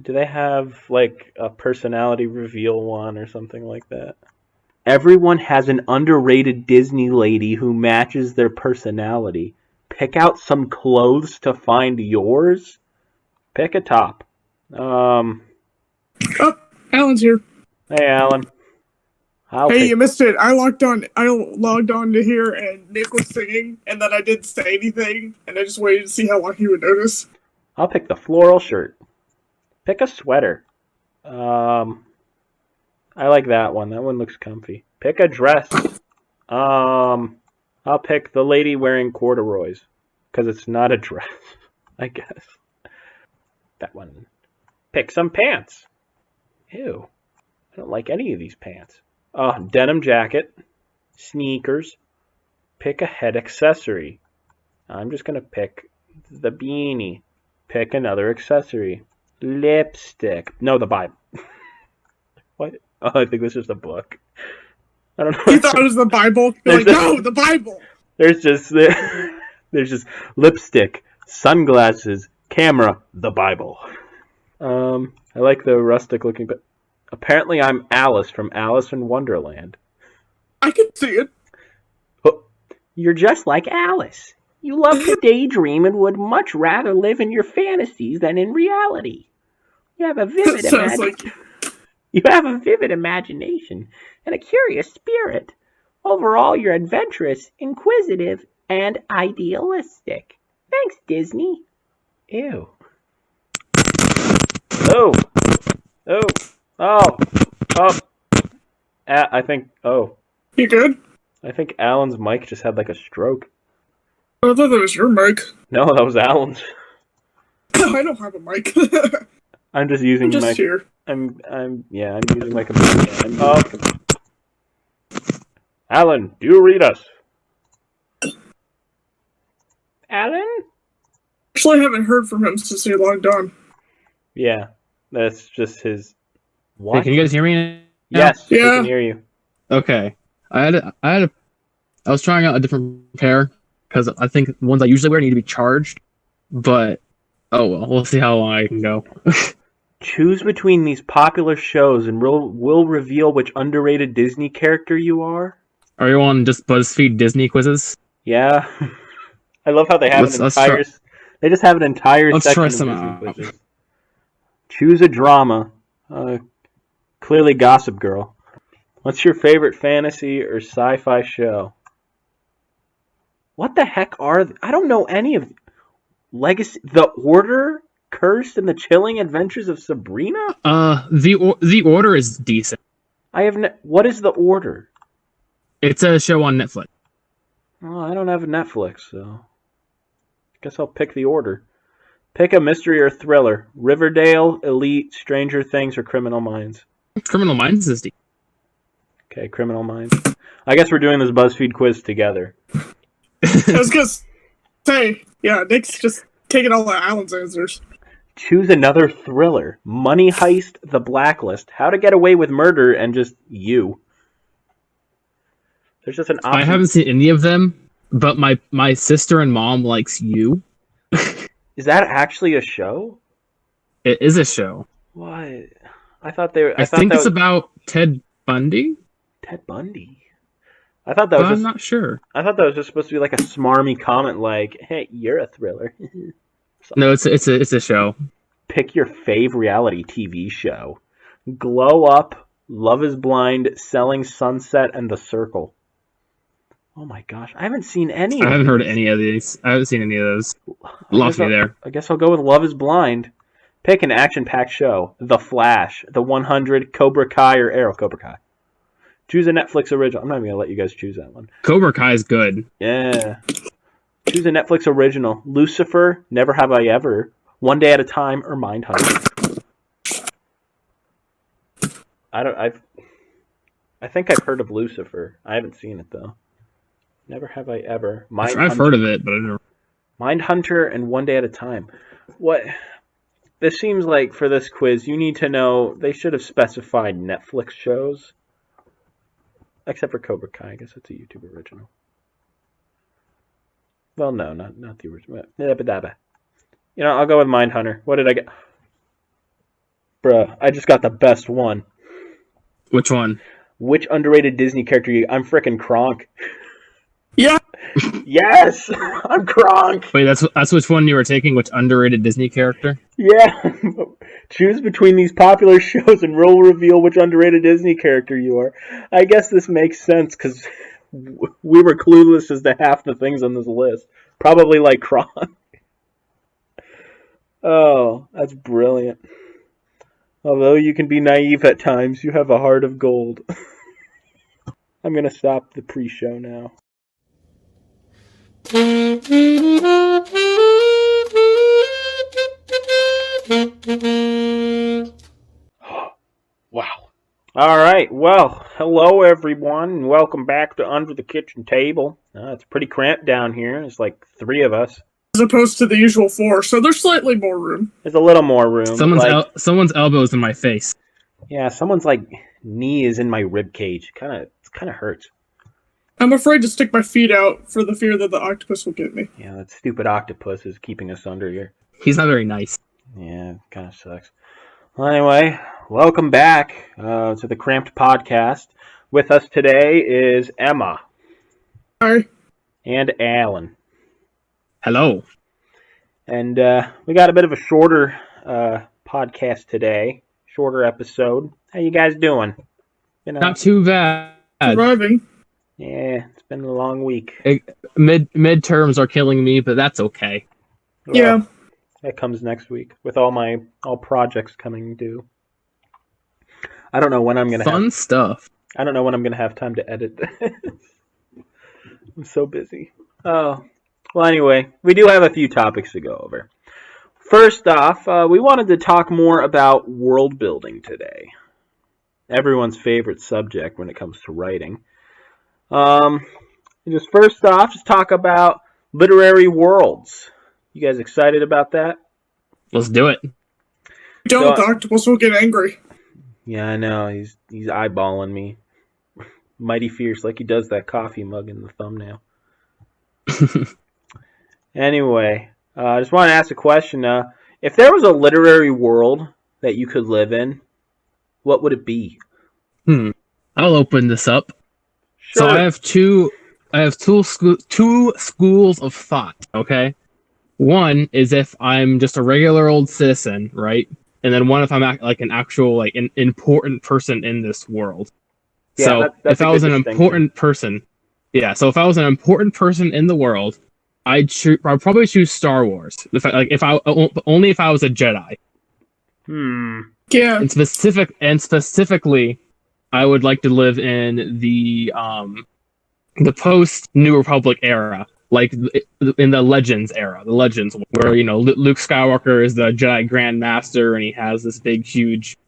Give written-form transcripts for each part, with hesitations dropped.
Do they have, like, a personality reveal one or something like that? Everyone has an underrated Disney lady who matches their personality. Pick out some clothes to find yours. Pick a top. Oh, Alan's here. Hey, Alan. Hey, you missed it. I logged on to here, and Nick was singing, and then I didn't say anything, and I just waited to see how long he would notice. I'll pick the floral shirt. Pick a sweater. I like that one. That one looks comfy. Pick a dress. I'll pick the lady wearing corduroys, because it's not a dress, I guess. That one. Pick some pants. Ew. I don't like any of these pants. Denim jacket. Sneakers. Pick a head accessory. I'm just going to pick the beanie. Pick another accessory. Lipstick. No, the Bible. What? Oh, I think this is the book. I don't know. You thought it was the Bible? You're like, no, the Bible! There's just lipstick, sunglasses, camera, the Bible. I like the rustic looking, but apparently I'm Alice from Alice in Wonderland. I can see it. Oh, you're just like Alice. You love to daydream and would much rather live in your fantasies than in reality. You have a vivid imagination and a curious spirit. Overall, you're adventurous, inquisitive, and idealistic. Thanks, Disney. Ew. Oh. I think, You good? I think Alan's mic just had like a stroke. I thought that was your mic. No, that was Alan's. I don't have a mic. I'm just using I'm just here. I'm using my computer. Alan, do you read us? Alan? Actually, I haven't heard from him since he logged on. Yeah, that's just his. What? Hey, can you guys hear me now? Yes, yeah. I can hear you. Okay, I was trying out a different pair because I think the ones I usually wear need to be charged. But oh well, we'll see how long I can go. Choose between these popular shows, and we'll reveal which underrated Disney character you are. Are you on just BuzzFeed Disney quizzes? Yeah, I love how they have they just have an entire section of Disney quizzes. Choose a drama. Clearly Gossip Girl. What's your favorite fantasy or sci-fi show? What the heck are I don't know any of Legacy, The Order, Cursed, and the Chilling Adventures of Sabrina? The Order is decent. What is The Order? It's a show on Netflix. Oh, I don't have a Netflix, so I guess I'll pick The Order. Pick a mystery or thriller. Riverdale, Elite, Stranger Things, or Criminal Minds. Criminal Minds is decent. Okay, Criminal Minds. I guess we're doing this BuzzFeed quiz together. I was gonna say, yeah, Nick's just taking all of Alan's answers. Choose another thriller. Money Heist, The Blacklist, How to Get Away with Murder, and just You. There's just an option. I haven't seen any of them, but my sister and mom likes You. Is that actually a show? It is a show. What? I thought they were. I think it's about Ted Bundy. Ted Bundy. I thought that was. I'm not sure. I thought that was just supposed to be like a smarmy comment, like, "Hey, you're a thriller." No, it's a show. Pick your fave reality TV show. Glow Up, Love Is Blind, Selling Sunset, and The Circle. Oh my gosh, I haven't seen any. I haven't heard any of these. I haven't seen any of those. Lost me there. I guess I'll go with Love Is Blind. Pick an action-packed show. The Flash, The 100, Cobra Kai, or Arrow. Cobra Kai. Choose a Netflix original. I'm not even going to let you guys choose that one. Cobra Kai is good. Yeah. Choose a Netflix original. Lucifer, Never Have I Ever, One Day at a Time, or Mindhunter. I think I've heard of Lucifer. I haven't seen it, though. Never Have I Ever. I've heard of it, but I never. Mindhunter and One Day at a Time. What? This seems like for this quiz, you need to know they should have specified Netflix shows. Except for Cobra Kai, I guess it's a YouTube original. Well, no, not the original. You know, I'll go with Mindhunter. What did I get? Bruh, I just got the best one. Which one? Which underrated Disney character I'm frickin' Kronk. Yeah. Yes! I'm Kronk! Wait, that's which one you were taking? Which underrated Disney character? Yeah. Choose between these popular shows and we'll reveal which underrated Disney character you are. I guess this makes sense because we were clueless as to half the things on this list. Probably like Kronk. Oh, that's brilliant. Although you can be naive at times, you have a heart of gold. I'm going to stop the pre-show now. Wow. All right. Well, hello everyone, and welcome back to Under the Kitchen Table. It's pretty cramped down here. There's like 3 of us. As opposed to the usual 4, so there's slightly more room. There's a little more room. Someone's elbow's in my face. Yeah, someone's like knee is in my rib cage. It kind of hurts. I'm afraid to stick my feet out for the fear that the octopus will get me. Yeah, that stupid octopus is keeping us under here. He's not very nice. Yeah, kind of sucks. Well, anyway, welcome back to the Cramped Podcast. With us today is Emma. Hi. And Alan. Hello. And we got a bit of a shorter podcast today. Shorter episode. How you guys doing? Not too bad. Surviving. Yeah, it's been a long week. Midterms are killing me, but that's okay. Well, yeah. That comes next week with all projects coming due. I don't know when I'm gonna fun stuff. I don't know when I'm gonna have time to edit this. I'm so busy. Oh. Well, anyway, we do have a few topics to go over. First off, we wanted to talk more about world building today. Everyone's favorite subject when it comes to writing. Just first off, just talk about literary worlds. You guys excited about that? Let's do it. Don't, the octopus will get angry. Yeah, I know. He's eyeballing me. Mighty fierce, like he does that coffee mug in the thumbnail. Anyway, I just want to ask a question. If there was a literary world that you could live in, what would it be? I'll open this up. Sure. So I have two schools of thought. Okay, one is if I'm just a regular old citizen, right? And then one if I'm like an actual an important person in this world. Yeah, so if I was an important person, so if I was an important person in the world, I'd probably choose Star Wars. Only if I was a Jedi. Yeah. And specifically, I would like to live in the post New Republic era, like in the Legends era, the Legends where Luke Skywalker is the Jedi Grand Master and he has this big, huge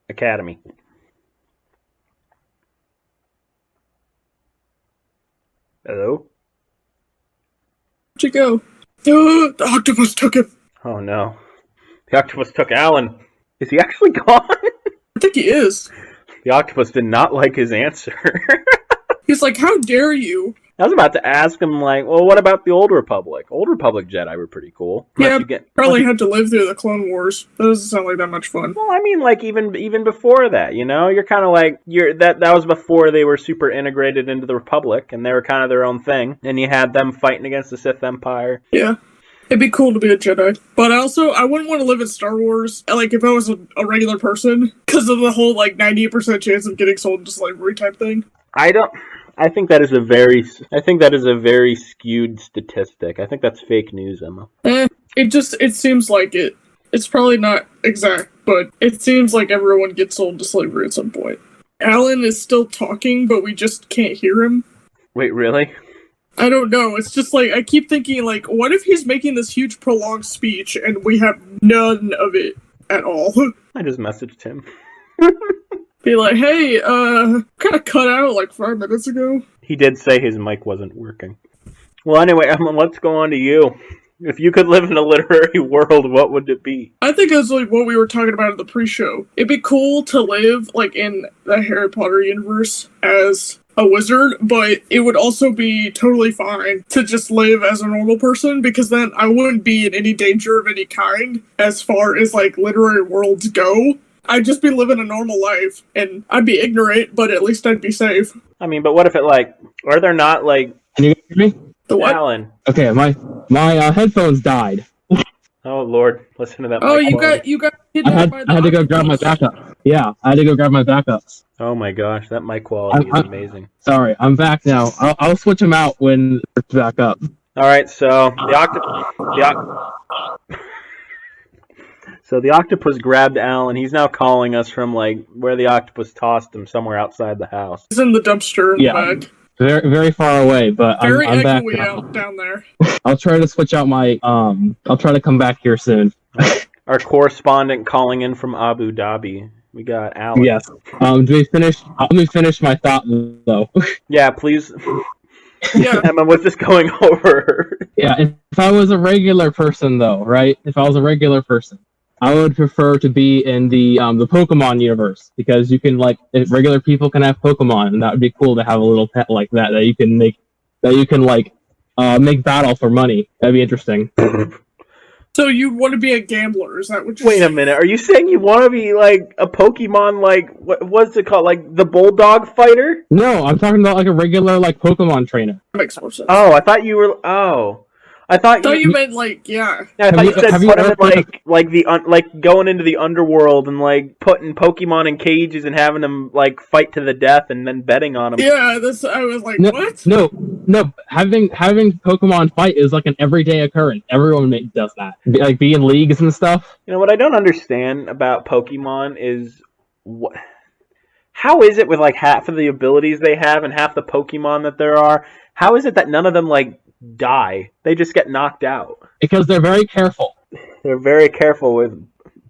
academy. Hello? Where'd you go? The octopus took him. Oh no. The octopus took Alan. Is he actually gone? I think he is. The octopus did not like his answer. He's like, how dare you? I was about to ask him, well, what about the Old Republic? Old Republic Jedi were pretty cool. Probably had to live through the Clone Wars. That doesn't sound like that much fun. Well, I mean, even before that, you're kind of like, that was before they were super integrated into the Republic, and they were kind of their own thing, and you had them fighting against the Sith Empire. Yeah. It'd be cool to be a Jedi. But also, I wouldn't want to live in Star Wars, if I was a regular person, because of the whole, 98% chance of getting sold into slavery type thing. I think that is a very skewed statistic. I think that's fake news, Emma. It seems like it. It's probably not exact, but it seems like everyone gets sold to slavery at some point. Alan is still talking, but we just can't hear him. Wait, really? I don't know. It's just I keep thinking, what if he's making this huge prolonged speech and we have none of it at all? I just messaged him. Be like, hey, kind of cut out 5 minutes ago. He did say his mic wasn't working. Well, anyway, Emma, let's go on to you. If you could live in a literary world, what would it be? I think it's what we were talking about in the pre-show. It'd be cool to live in the Harry Potter universe as a wizard, but it would also be totally fine to just live as a normal person, because then I wouldn't be in any danger of any kind as far as, like, literary worlds go. I'd just be living a normal life, and I'd be ignorant, but at least I'd be safe. I mean, but what if it, like, are there not, like... Can you hear me? The what? Alan. Okay, my headphones died. Oh, Lord. Listen to that. Oh, you got kidnapped by the I had to go grab my backup. Yeah, I had to go grab my backups. Oh, my gosh. That mic quality is amazing. Sorry, I'm back now. I'll switch them out when it's back up. All right, so the octopus grabbed Alan. He's now calling us from, like, where the octopus tossed him, somewhere outside the house. He's in the dumpster in the back. Very, very far away, but I'm back now. Out down there. I'll try to switch out my I'll try to come back here soon. Our correspondent calling in from Abu Dhabi. We got Alan. Yes. Let me finish my thought though. Yeah, please. Yeah. Emma, what's this going over? Yeah, if I was a regular person though, right? If I was a regular person, I would prefer to be in the Pokemon universe, because you can, like, if regular people can have Pokemon, and that would be cool to have a little pet like that you can make battle for money. That'd be interesting. So you want to be a gambler? Is that what you're Wait a minute. Are you saying you want to be, like, a Pokemon, like, what's it called? Like, the Bulldog fighter? No, I'm talking about, like, a regular, like, Pokemon trainer. That makes more sense. Oh, I thought you were... Oh. I thought you meant, like, yeah. I thought you said put him in, like going into the underworld and, like, putting Pokemon in cages and having them, like, fight to the death and then betting on them. Yeah, I was like, what? No. Having Pokemon fight is, like, an everyday occurrence. Everyone does that. Like, be in leagues and stuff. You know, what I don't understand about Pokemon is... How is it with, like, half of the abilities they have and half the Pokemon that there are, how is it that none of them, like, die? They just get knocked out. Because they're very careful. They're very careful with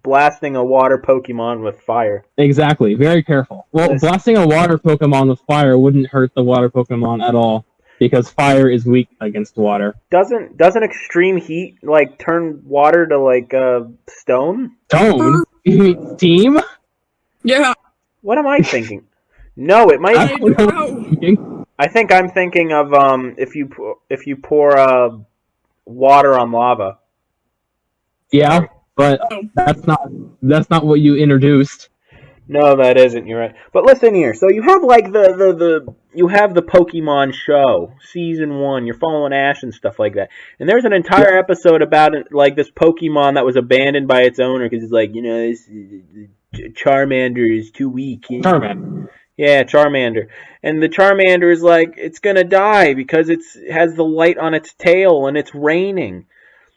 blasting a water Pokemon with fire. Exactly, very careful. Well, blasting a water Pokemon with fire wouldn't hurt the water Pokemon at all, because fire is weak against water. Doesn't extreme heat, like, turn water to, like, stone? Stone? You mean steam? Yeah. What am I thinking? No, it might. I don't know. I think I'm thinking of if you pour water on lava. Yeah, but that's not what you introduced. No, that isn't. You're right. But listen here. So you have, like, you have the Pokemon show, season 1. You're following Ash and stuff like that. And there's an entire episode about it, like, this Pokemon that was abandoned by its owner because it's like, you know, this Charmander is too weak. Charmander. Yeah, Charmander. And the Charmander is like, it's gonna die because it has the light on its tail and it's raining.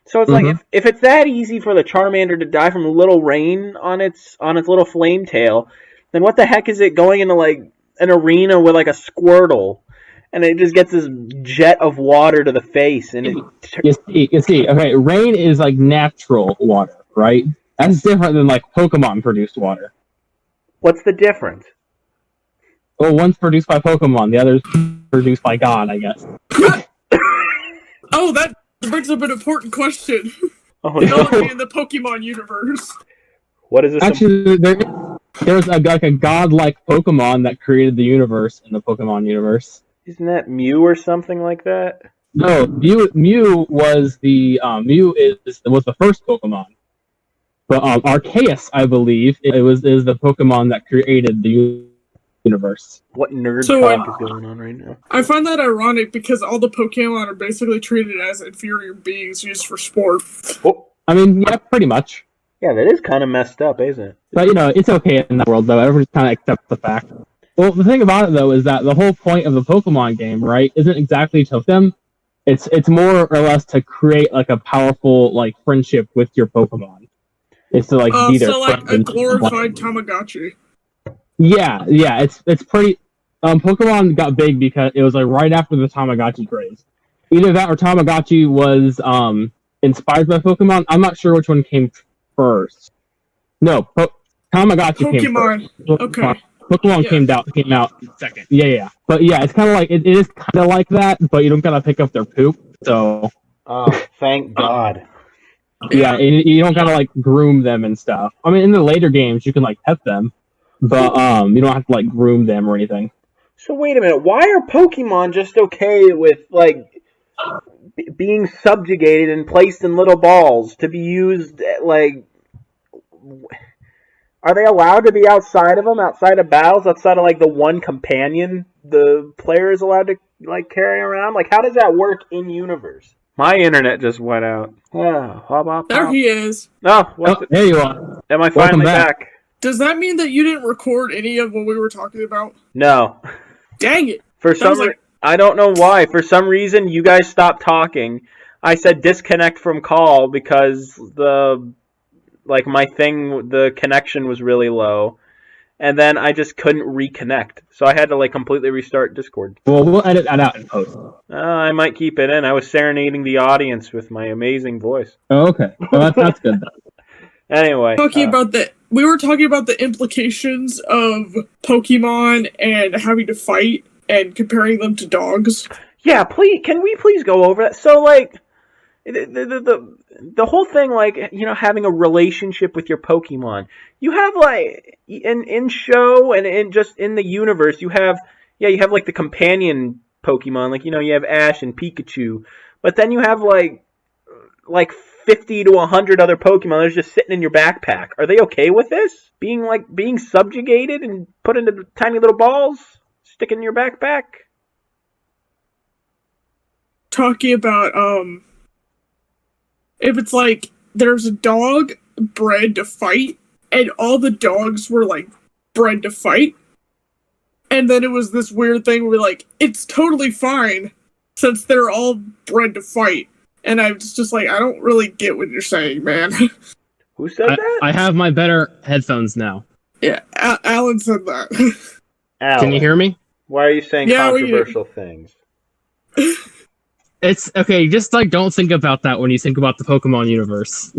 So it's like, if it's that easy for the Charmander to die from a little rain on its little flame tail, then what the heck is it going into, like, an arena with, like, a Squirtle, and it just gets this jet of water to the face, and you see, okay, rain is, like, natural water, right? That's different than, like, Pokemon produced water. What's the difference? Well, one's produced by Pokemon, the other's produced by God, I guess. Oh, that brings up an important question. Oh, no. In the Pokemon universe. What is this? Actually, there's a godlike Pokemon that created the universe in the Pokemon universe. Isn't that Mew or something like that? No, Mew was the was the first Pokemon. But Arceus, I believe, is the Pokemon that created the universe. What nerd talk is going on right now? I find that ironic because all the Pokemon are basically treated as inferior beings used for sport. Oh. I mean, yeah, pretty much. Yeah, that is kind of messed up, isn't it? But, you know, it's okay in that world, though. Everyone kind of accepts the fact. Well, the thing about it, though, is that the whole point of the Pokemon game, right, isn't exactly to hook them. It's more or less to create, like, a powerful, like, friendship with your Pokemon. It's to, like, be their friend. So, like, a glorified Tamagotchi. Yeah, it's pretty... Pokemon got big because it was, like, right after the Tamagotchi craze. Either that or Tamagotchi was inspired by Pokemon. I'm not sure which one came first. No, Tamagotchi came first. Okay. Pokemon came out second. Yeah. But yeah, it's kind of like, it is kind of like that, but you don't gotta pick up their poop, so... Oh, thank God. Yeah, you don't gotta, like, groom them and stuff. I mean, in the later games, you can, like, pet them, but you don't have to, like, groom them or anything. So wait a minute. Why are Pokemon just okay with like being subjugated and placed in little balls to be used? Like, are they allowed to be outside of them, outside of battles, outside of like the one companion the player is allowed to like carry around? Like, how does that work in universe? My internet just went out. Oh, There he is. No, there you are. Am I finally back? Does that mean that you didn't record any of what we were talking about? No. Dang it. I don't know why. For some reason, you guys stopped talking. I said disconnect from call because the connection was really low. And then I just couldn't reconnect. So I had to like completely restart Discord. Well, we'll edit that out in post. I might keep it in. I was serenading the audience with my amazing voice. Oh, okay. Well, that's good then. Anyway. We were talking about the implications of Pokemon and having to fight and comparing them to dogs. Yeah, can we please go over that? So like the whole thing, like, you know, having a relationship with your Pokemon. You have like in show and in just in the universe, you have like the companion Pokemon, like, you know, you have Ash and Pikachu, but then you have like 50 to 100 other Pokemon that's just sitting in your backpack. Are they okay with this? Being subjugated and put into tiny little balls, sticking in your backpack? Talking about if it's like there's a dog bred to fight and all the dogs were like bred to fight, and then it was this weird thing where like it's totally fine since they're all bred to fight, and I was just like, I don't really get what you're saying, man. Who said that? I have my better headphones now. Yeah, Alan said that. Alan, can you hear me? Why are you saying controversial things? It's okay. Just like don't think about that when you think about the Pokemon universe.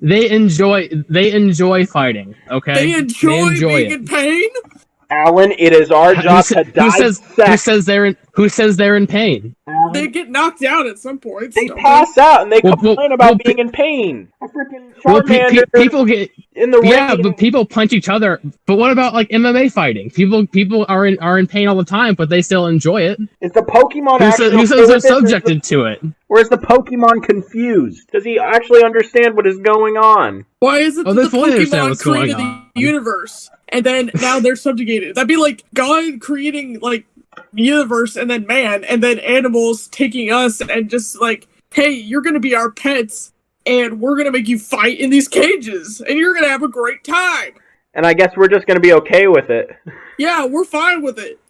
They enjoy fighting. Okay, they enjoy being in pain. Alan, it is our job to dissect. Who says they're in pain? Alan, they get knocked out at some point. They pass out and they complain about being in pain. A freaking Charmander people get in the ring. Yeah, but people punch each other. But what about like MMA fighting? People are in pain all the time, but they still enjoy it. Is the Pokemon who says they're subjected to it? Or is the Pokemon confused? Does he actually understand what is going on? Why is it that the Pokemon created the universe and then now they're subjugated? That'd be like God creating like universe and then man and then animals taking us and just like, hey, you're gonna be our pets and we're gonna make you fight in these cages and you're gonna have a great time. And I guess we're just gonna be okay with it. Yeah, we're fine with it.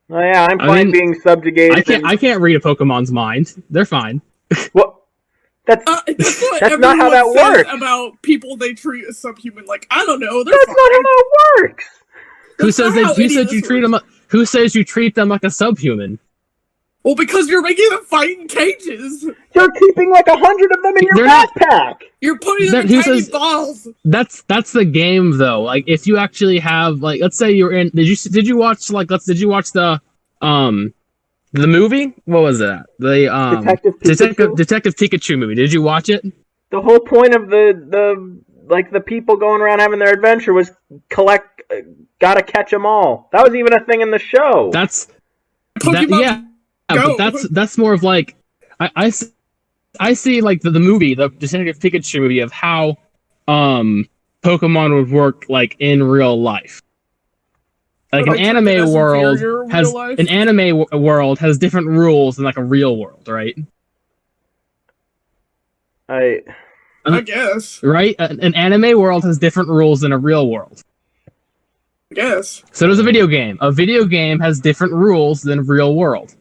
Oh yeah, I'm fine being subjugated. I can't read a Pokemon's mind. They're fine. Well, that's not how that works. About people they treat as subhuman, like I don't know. That's fine. not how that works. Who says you treat them like a subhuman? Well, because you're making them fight in cages. You're keeping like 100 of them in your backpack. You're putting them in tiny balls. That's the game, though. Like, if you actually have, like, let's say you're in. Did you watch the movie? What was that? The Detective Pikachu movie. Did you watch it? The whole point of the people going around having their adventure was gotta catch them all. That was even a thing in the show. But that's more of like I see like the movie, the Detective Pikachu movie, of how Pokemon would work like in real life. Like an anime world has different rules than like a real world, right? I guess. Right? An anime world has different rules than a real world. I guess. So does a video game. A video game has different rules than a real world.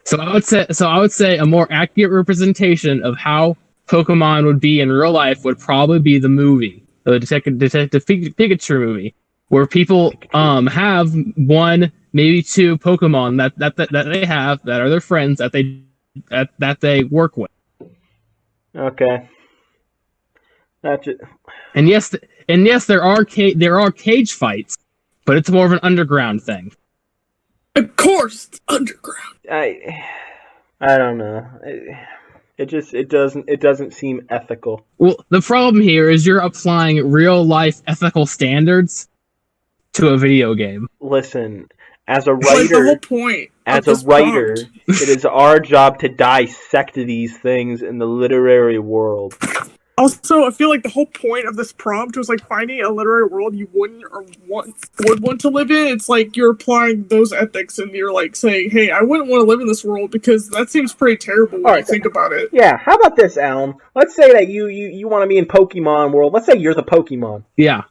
So I would say a more accurate representation of how Pokemon would be in real life would probably be the movie, the Detective Pikachu movie, where people have one, maybe two Pokemon that they have that are their friends that they work with. Okay. That's it. And yes, there are cage fights, but it's more of an underground thing. Of course, it's underground. I don't know. It doesn't seem ethical. Well, the problem here is you're applying real life ethical standards to a video game. Listen, as a Like the writer, whole point. as of a this writer, prompt. it is our job to dissect these things in the literary world. Also, I feel like the whole point of this prompt was like finding a literary world you wouldn't or would want to live in. It's like you're applying those ethics and you're like saying, hey, I wouldn't want to live in this world because that seems pretty terrible when you think about it. Yeah, how about this, Alan? Let's say that you want to be in Pokemon world. Let's say you're the Pokemon. Yeah.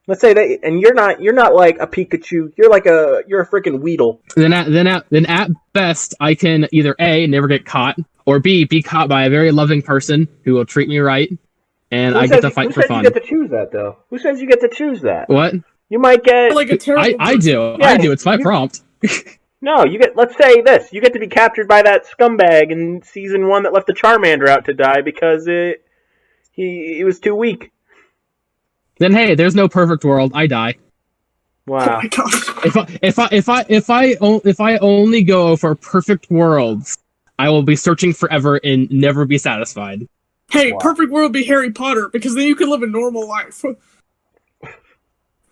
Let's say that, and you're not like a Pikachu. You're a freaking Weedle. Then at best, I can either A, never get caught, or B, be caught by a very loving person who will treat me right, and I get to fight for fun. Who says you get to choose that, though? Who says you get to choose that? What? You might get Like a terrible I do. Yeah, I do. It's my prompt. No, you get. Let's say this: you get to be captured by that scumbag in season 1 that left the Charmander out to die because he was too weak. Then hey, there's no perfect world. I die. Oh Wow. my gosh. If I only go for perfect worlds, I will be searching forever and never be satisfied. Hey, Wow. perfect world would be Harry Potter because then you can live a normal life.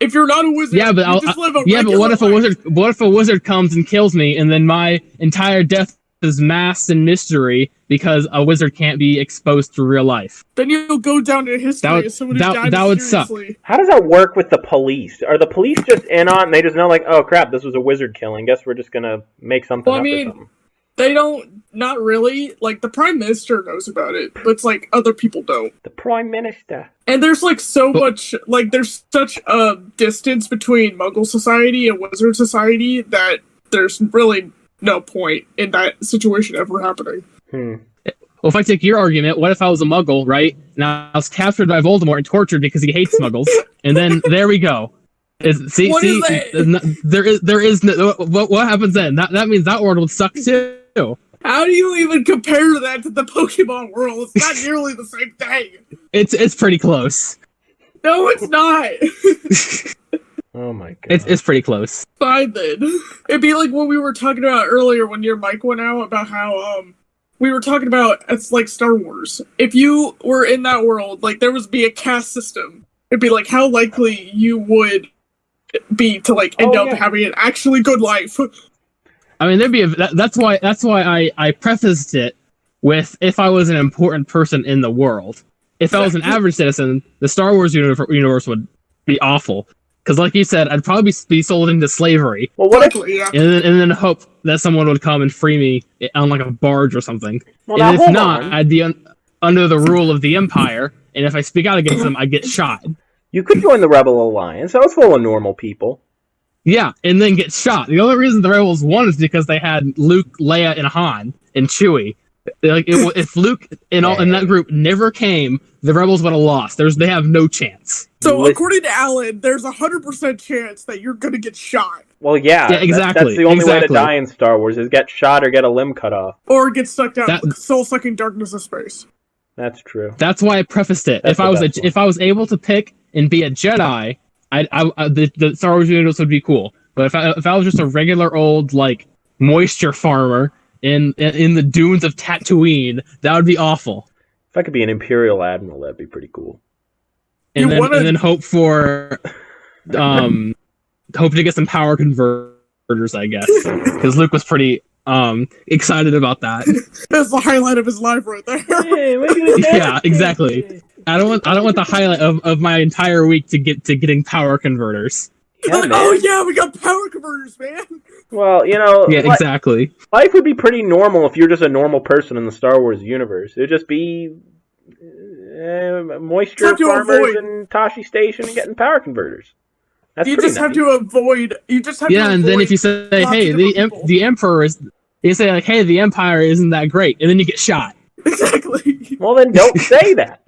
If you're not a wizard, Yeah, but you just live a yeah, but regular what if a life. wizard? What if a wizard comes and kills me, and then my entire death is masked in mystery because a wizard can't be exposed to real life? Then you'll go down in history That would- as someone who died that would suck. mysteriously. How does that work with the police? Are the police just in on? And they just know, like, oh crap, this was a wizard killing. Guess we're just gonna make something Well, I up or mean, something. They don't, not really. Like, the Prime Minister knows about it, but it's like other people don't. The Prime Minister. And there's like so much, like, there's such a distance between Muggle society and Wizard society that there's really no point in that situation ever happening. Well, if I take your argument, what if I was a Muggle, right? And I was captured by Voldemort and tortured because he hates Muggles, and then there we go. What is that? There is no, what happens then? That means that world would suck too. How do you even compare that to the Pokemon world? It's not nearly the same thing. It's pretty close. No, it's not. Oh my god. It's pretty close. Fine then. It'd be like what we were talking about earlier when your mic went out about how we were talking about it's like Star Wars. If you were in that world, like there would be a caste system. It'd be like how likely you would be to like end up having an actually good life. I mean, that's why I prefaced it with if I was an important person in the world. If I was an average citizen, the Star Wars universe would be awful. Because, like you said, I'd probably be sold into slavery. Well, what if? Yeah. And then hope that someone would come and free me on like a barge or something. Well, and now, if hold not, on. I'd be under the rule of the Empire. And if I speak out against them, I'd get shot. You could join the Rebel Alliance. That was full of normal people. Yeah, and then get shot. The only reason the Rebels won is because they had Luke, Leia, and Han, and Chewie. Like, if Luke in that group never came, the Rebels would have lost. They have no chance. So according to Alan, there's 100% chance that you're gonna get shot. Well, yeah, exactly. That's the only way to die in Star Wars is get shot or get a limb cut off. Or get sucked out soul-sucking darkness of space. That's true. That's why I prefaced it. That's If I was able to pick and be a Jedi, the Star Wars universe would be cool. But if I was just a regular old like moisture farmer in the dunes of Tatooine, that would be awful. If I could be an Imperial Admiral, that'd be pretty cool. And then hope for hope to get some power converters, I guess, because Luke was pretty excited about that. That's the highlight of his life right there. Yeah, exactly. I don't want the highlight of my entire week to getting power converters. Yeah, like, oh yeah, we got power converters, man. Well, Yeah, exactly. Life would be pretty normal if you're just a normal person in the Star Wars universe. It'd just be moisture farmers and Tashi Station and getting power converters. That's you pretty just nice. have to avoid. You just have to. Yeah, and then if you say, "Hey, the Emperor is," you say like, "Hey, the Empire isn't that great," and then you get shot. Exactly. Well, then don't say that.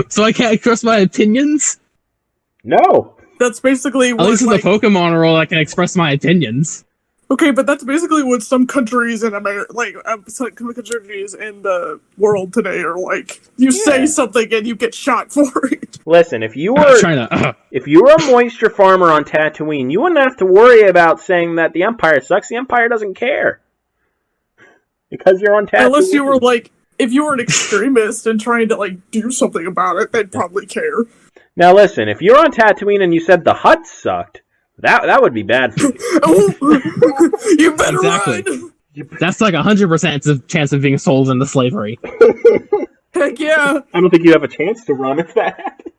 So I can't express my opinions? No. That's basically what, At least in the Pokemon world, I can express my opinions. Okay, but that's basically what some countries in America, some countries in the world today are like. You say something and you get shot for it. Listen, if you were a moisture farmer on Tatooine, you wouldn't have to worry about saying that the Empire sucks. The Empire doesn't care. Because you're on Tatooine. Unless you were like, if you were an extremist and trying to like do something about it, they'd probably care. Now listen, if you're on Tatooine and you said the Hutts sucked, that would be bad for you. You better Exactly. run! That's like 100% chance of being sold into slavery. Heck yeah! I don't think you have a chance to run if that happens.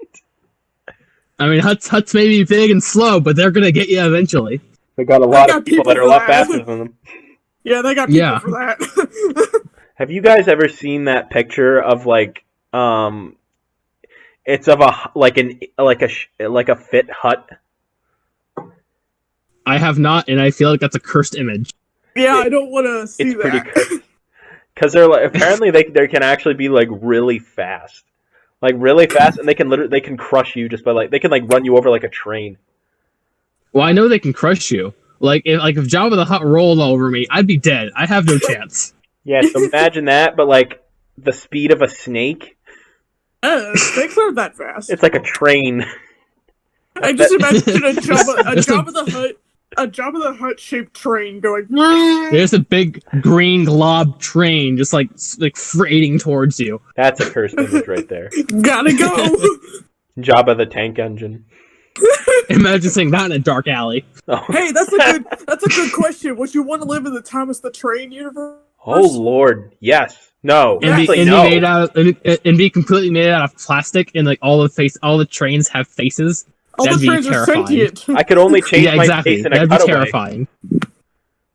I mean, Hutts may be big and slow, but they're gonna get you eventually. They got a lot of people that are a lot faster than them. Yeah, they got people for that. Have you guys ever seen that picture of like, it's of a fit hut? I have not, and I feel like that's a cursed image. Yeah, I don't want to see It's that. pretty cursed. Because they're like, apparently they can actually be like really fast, and they can crush you just by they can run you over like a train. Well, I know they can crush you. If Jabba the Hutt rolled over me, I'd be dead. I have no chance. Yeah, so imagine that, but like the speed of a snake. Snakes aren't that fast. It's like a train. I just imagine a Jabba the Hutt shaped train going. There's a big green glob train just like freighting towards you. That's a cursed image right there. Gotta go. Jabba the tank engine. Imagine seeing that in a dark alley. Oh. Hey, that's a good question. Would you want to live in the Thomas the Train universe? Oh Lord, yes. No. And be completely made out of plastic, and like all the trains have faces. All That'd the be trains are terrifying. sentient. I could only change my exactly. face in a That'd cutaway. be terrifying.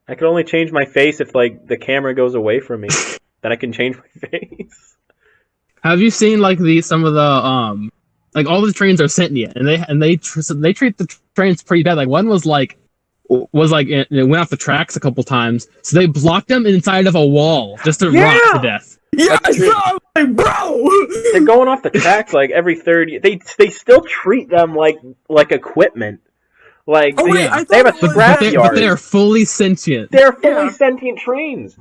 I could only change my face if the camera goes away from me. Then I can change my face. Have you seen some of the all the trains are sentient, and they treat the trains pretty bad. Like one was it went off the tracks a couple times, so they blocked them inside of a wall just to rot to death. Yeah, I saw it, bro. They're going off the tracks every 30. They still treat them like equipment. I they have a But scrapyard. they are fully sentient. They're fully sentient trains.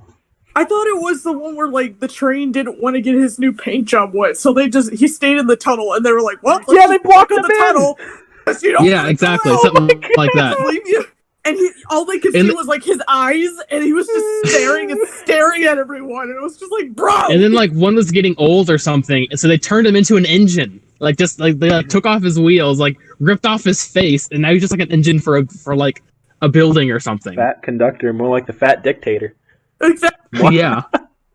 I thought it was the one where the train didn't want to get his new paint job wet, so he stayed in the tunnel, and they were like, "Well, they blocked him the tunnel." Yeah, exactly, something like that. And all they could see was his eyes, and he was just staring at everyone, and it was just bro. And then one was getting old or something, and so they turned him into an engine. They took off his wheels, ripped off his face, and now he's just an engine for a building or something. Fat conductor, more like the fat dictator. Exactly. Yeah.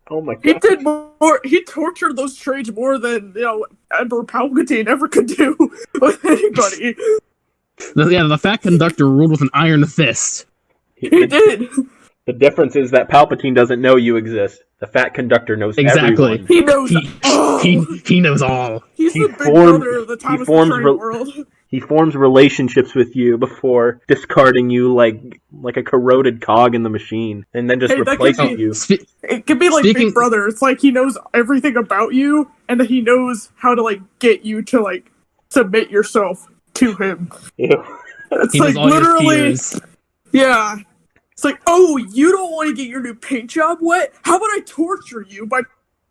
Oh my god. He did more. He tortured those trains more than Emperor Palpatine ever could do with anybody. The fat conductor ruled with an iron fist. He did. The difference is that Palpatine doesn't know you exist. The fat conductor knows everyone. He knows. He knows all. He's the big brother of the Thomas the Train world. He forms relationships with you before discarding you like a corroded cog in the machine, and then just replaces you. It could be Big Brother. It's he knows everything about you, and that he knows how to get you to submit yourself to him. Ew. It's he knows all literally. your fears. Yeah. It's oh, you don't want to get your new paint job wet? How about I torture you by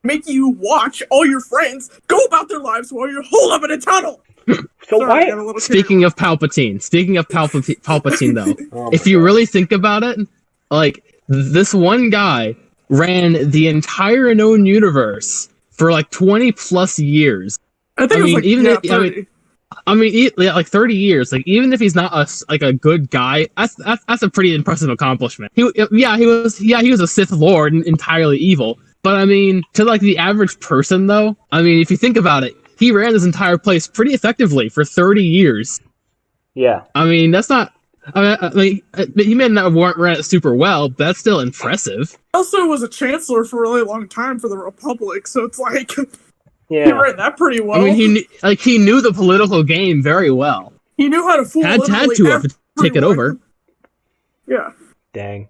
making you watch all your friends go about their lives while you're holed up in a tunnel? So Sorry, why? Speaking of Palpatine, though, if you really think about it, this one guy ran the entire known universe for 20 plus years. I think it was 30. 30 years. Even if he's not a good guy, that's a pretty impressive accomplishment. He was a Sith Lord and entirely evil. But to the average person though, if you think about it, he ran this entire place pretty effectively for 30 years. Yeah. That's not. He may not have ran it super well, but that's still impressive. He also was a chancellor for a really long time for the Republic, so it's yeah. He ran that pretty well. He knew the political game very well. He knew how to fool. Had to take it over. Yeah. Dang.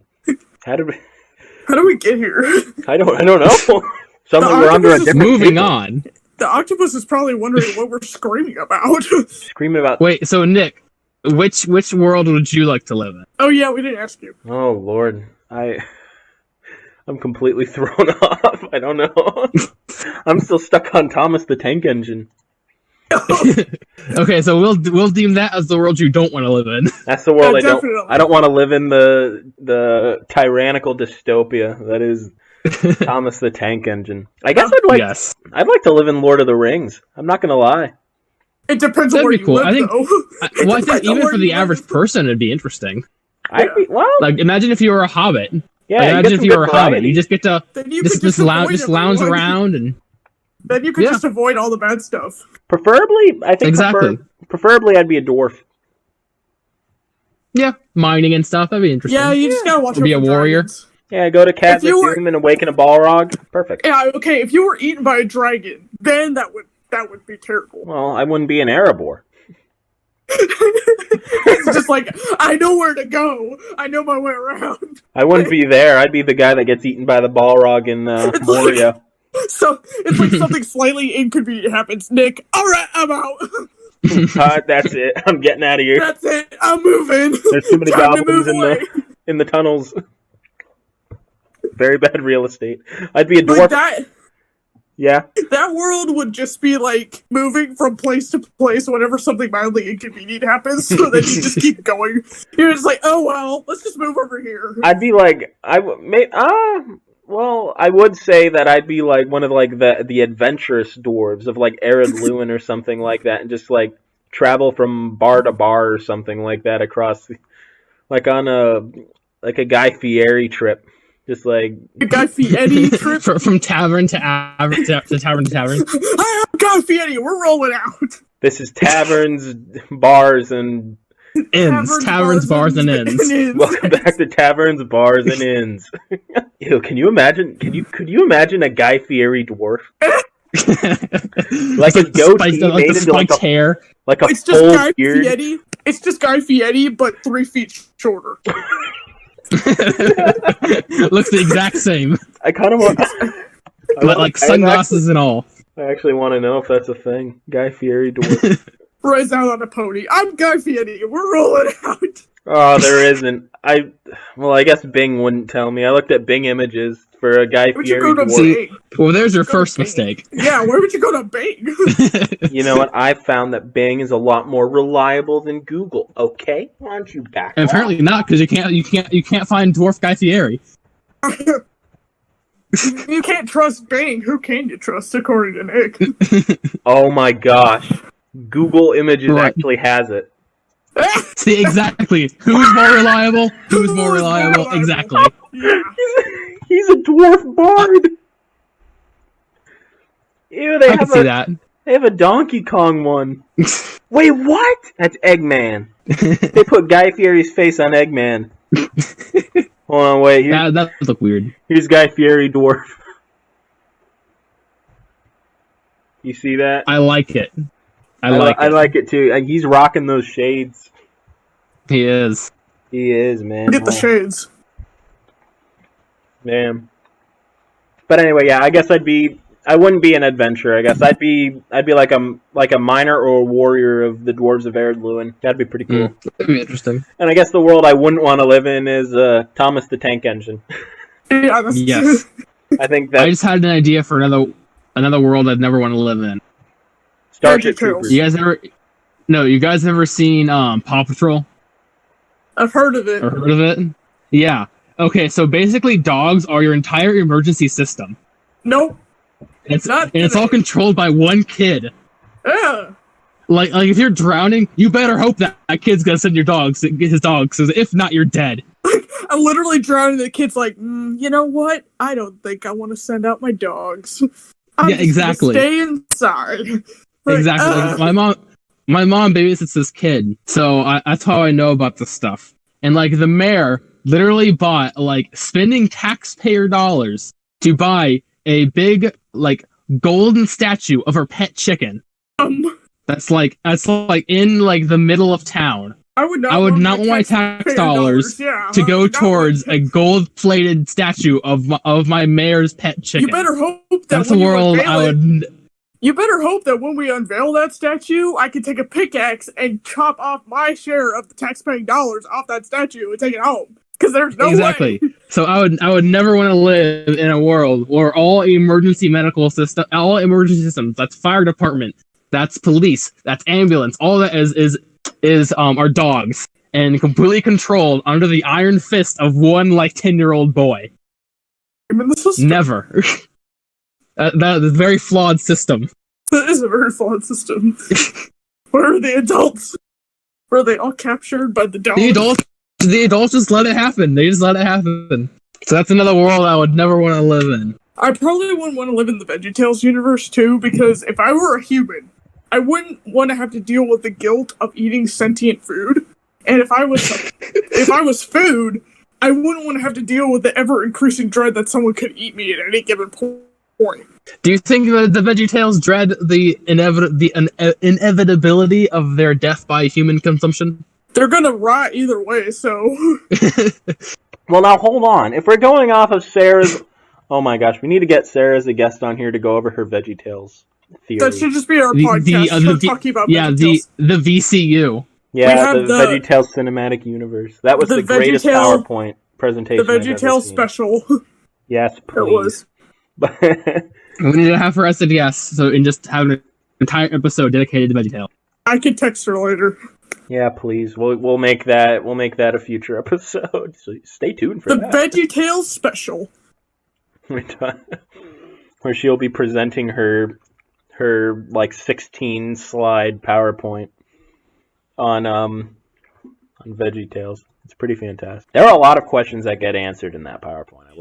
How did we get here? I don't know. Suddenly we're under a different Moving table. on. The octopus is probably wondering what we're screaming about. Screaming about. Wait, so Nick, which world would you like to live in? Oh yeah, we didn't ask you. Oh Lord, I'm completely thrown off. I don't know. I'm still stuck on Thomas the Tank Engine. Okay, so we'll deem that as the world you don't want to live in. That's the world definitely. I don't want to live in. The tyrannical dystopia that is Thomas the Tank Engine. I guess I'd like to live in Lord of the Rings. I'm not gonna lie. It depends on where you live, I think, though. I think even for the average person, it'd be interesting. Like, imagine if you were a hobbit. Yeah, imagine if you were a hobbit. You just get to just lounge around and. Then you could just avoid all the bad stuff. Preferably, I think. Preferably, I'd be a dwarf. Yeah, mining and stuff. That'd be interesting. Yeah, you just gotta watch. Be a warrior. Dragons. Yeah, go to Cat Doom and awaken a Balrog. Perfect. Yeah, okay. If you were eaten by a dragon, then that would be terrible. Well, I wouldn't be an Erebor. It's just like, I know where to go. I know my way around. I wouldn't be there. I'd be the guy that gets eaten by the Balrog in Moria. So it's like something slightly inconvenient happens. Nick, all right, I'm out. That's it. I'm getting out of here. That's it. I'm moving. There's too many goblins in the tunnels. Very bad real estate. I'd be a dwarf. That world would just be like moving from place to place whenever something mildly inconvenient happens, so that you just keep going. You're just like, oh well, let's just move over here. I'd be like, I would say that I'd be like one of like the adventurous dwarves of like Ered Luin or something like that, and just like travel from bar to bar or something like that across, like on a Guy Fieri trip. Just like a Guy Fieri trip from tavern to tavern to tavern. Hi, I'm Guy Fieri. We're rolling out. This is taverns, bars, and inns. Taverns, bars, and inns. Welcome back to Taverns, Bars, and Inns. Ew, can you imagine? Could you imagine a Guy Fieri dwarf? Like a goatee made into like a hair, like a full beard. Fieri. It's just Guy Fieri, but 3 feet shorter. Looks the exact same. I kind of want, like sunglasses and all. I actually want to know if that's a thing. Guy Fieri dwarf. Rise out on a pony. I'm Guy Fieri. We're rolling out. Oh, there isn't. I guess Bing wouldn't tell me. I looked at Bing images for a Guy Fieri dwarf. Well, there's your first mistake. Yeah, where would you go to Bing? You know what? I found that Bing is a lot more reliable than Google. Okay, why don't you back off? Apparently not, because you can't find dwarf Guy Fieri. You can't trust Bing. Who can you trust, according to Nick? Oh my gosh, Google Images actually has it. See, exactly. Who's more reliable? Who's more reliable? Exactly. Yeah. He's a dwarf bard. Ew, I can see that. They have a Donkey Kong one. Wait, what? That's Eggman. They put Guy Fieri's face on Eggman. Hold on, wait. That would look weird. Here's Guy Fieri dwarf. You see that? I like it. I like it too. He's rocking those shades. He is. He is, man. Get the shades. Man. But anyway, yeah, I guess I wouldn't be an adventurer, I guess. I'd be like a miner or a warrior of the dwarves of Ered Luin. That'd be pretty cool. That'd be interesting. And I guess the world I wouldn't want to live in is Thomas the Tank Engine. Yeah, yes. I think that I just had an idea for another world I'd never want to live in. Starship Troopers. You guys ever seen Paw Patrol? I've heard of it. Heard of it? Yeah. Okay, so basically dogs are your entire emergency system. Nope. It's all controlled by one kid. Yeah. Like if you're drowning, you better hope that kid's gonna send his dogs, because if not, you're dead. I'm literally drowning. The kid's like, you know what? I don't think I want to send out my dogs. I'm just exactly. Stay inside. Exactly. My mom babysits this kid, so that's how I know about this stuff. And like the mayor literally bought spending taxpayer dollars to buy a big golden statue of her pet chicken. That's in the middle of town. I would not want my tax dollars to go towards a gold-plated statue of my mayor's pet chicken. You better hope that that's the world I would. You better hope that when we unveil that statue, I can take a pickaxe and chop off my share of the taxpaying dollars off that statue and take it home. Because there's no way. So I would never want to live in a world where all emergency systems, that's fire department, that's police, that's ambulance, all that is are dogs and completely controlled under the iron fist of one 10-year-old boy. in the system. Never. That is a very flawed system. That is a very flawed system. Where are the adults? Were they all captured by the dog? The adults just let it happen. They just let it happen. So that's another world I would never want to live in. I probably wouldn't want to live in the VeggieTales universe too, because if I were a human, I wouldn't want to have to deal with the guilt of eating sentient food. And if I was food, I wouldn't want to have to deal with the ever-increasing dread that someone could eat me at any given point. Do you think that the VeggieTales dread the inevitability of their death by human consumption? They're gonna rot either way, so... Well, now hold on. If we're going off of Sarah's... Oh my gosh, we need to get Sarah as a guest on here to go over her VeggieTales theory. That should just be our podcast, talking about VeggieTales. The VCU. Yeah, the VeggieTales Cinematic Universe. That was the greatest PowerPoint presentation The VeggieTales special. Yes, please. It was. We need to have her as a guest, and just have an entire episode dedicated to VeggieTales. I can text her later. Yeah, please. We'll make that a future episode. So stay tuned for that. The VeggieTales special. Where she'll be presenting her like 16 slide PowerPoint on VeggieTales. It's pretty fantastic. There are a lot of questions that get answered in that PowerPoint.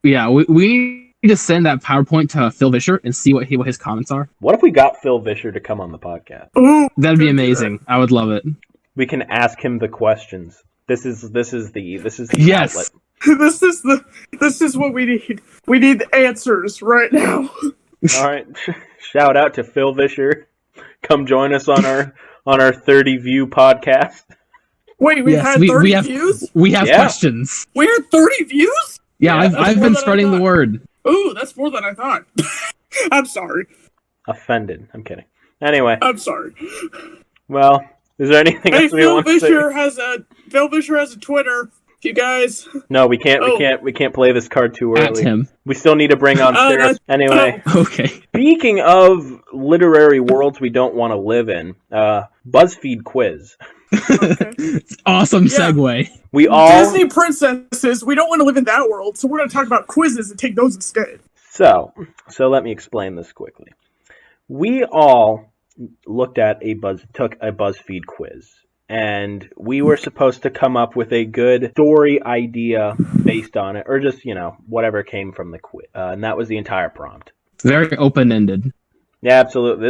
We need to send that PowerPoint to Phil Vischer and see what his comments are. What if we got Phil Vischer to come on the podcast? Ooh, that'd be amazing. I would love it. We can ask him the questions. This is the yes. outlet. This is what we need. We need answers right now. All right. Shout out to Phil Vischer. Come join us on our 30 view podcast. Wait, we had 30 views? We have questions. We had 30 views? Yeah, I've been spreading the word. Ooh, that's more than I thought. I'm sorry. Offended. I'm kidding. Anyway. I'm sorry. Well, is there anything else we want to say? Phil Vischer has a Twitter. You guys. No, we can't. We can't play this card too early. At him. We still need to bring on Sarah. Anyway. Okay. Speaking of literary worlds we don't want to live in, Buzzfeed Quiz. Okay. Awesome segue. We all Disney princesses. We don't want to live in that world, so we're going to talk about quizzes and take those instead. So let me explain this quickly. We all took a BuzzFeed quiz. And we were supposed to come up with a good story idea based on it, or just, whatever came from the quiz. And that was the entire prompt. Very open-ended. Yeah, absolutely.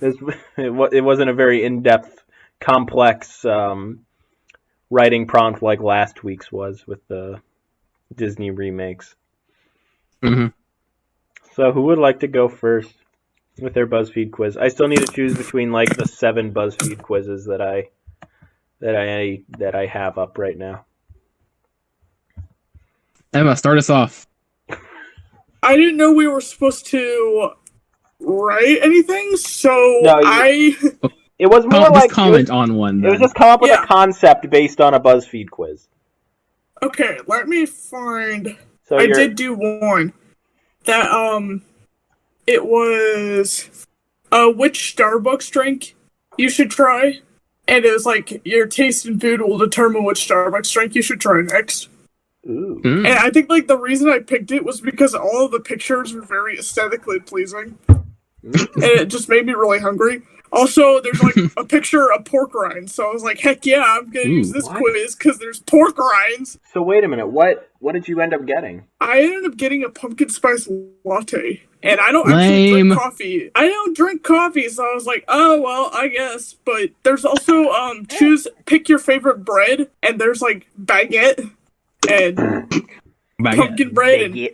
It wasn't a very in-depth, complex writing prompt like last week's was with the Disney remakes. Mm-hmm. So who would like to go first with their BuzzFeed quiz? I still need to choose between like the 7 BuzzFeed quizzes that I have up right now. Emma, start us off. I didn't know we were supposed to write anything, so it was more like comment on one. Then. It was just come up with a concept based on a BuzzFeed quiz. Okay, let me find. So I did do one that it was which Starbucks drink you should try, and it was like your taste in food will determine which Starbucks drink you should try next. Ooh. And I think like the reason I picked it was because all of the pictures were very aesthetically pleasing, and it just made me really hungry. Also, there's like a picture of pork rinds, so I was like, heck yeah, I'm gonna use this quiz because there's pork rinds. So wait a minute, what did you end up getting? I ended up getting a pumpkin spice latte, and I don't actually drink coffee. I don't drink coffee, so I was like, oh well, I guess. But there's also pick your favorite bread, and there's like baguette and pumpkin bread and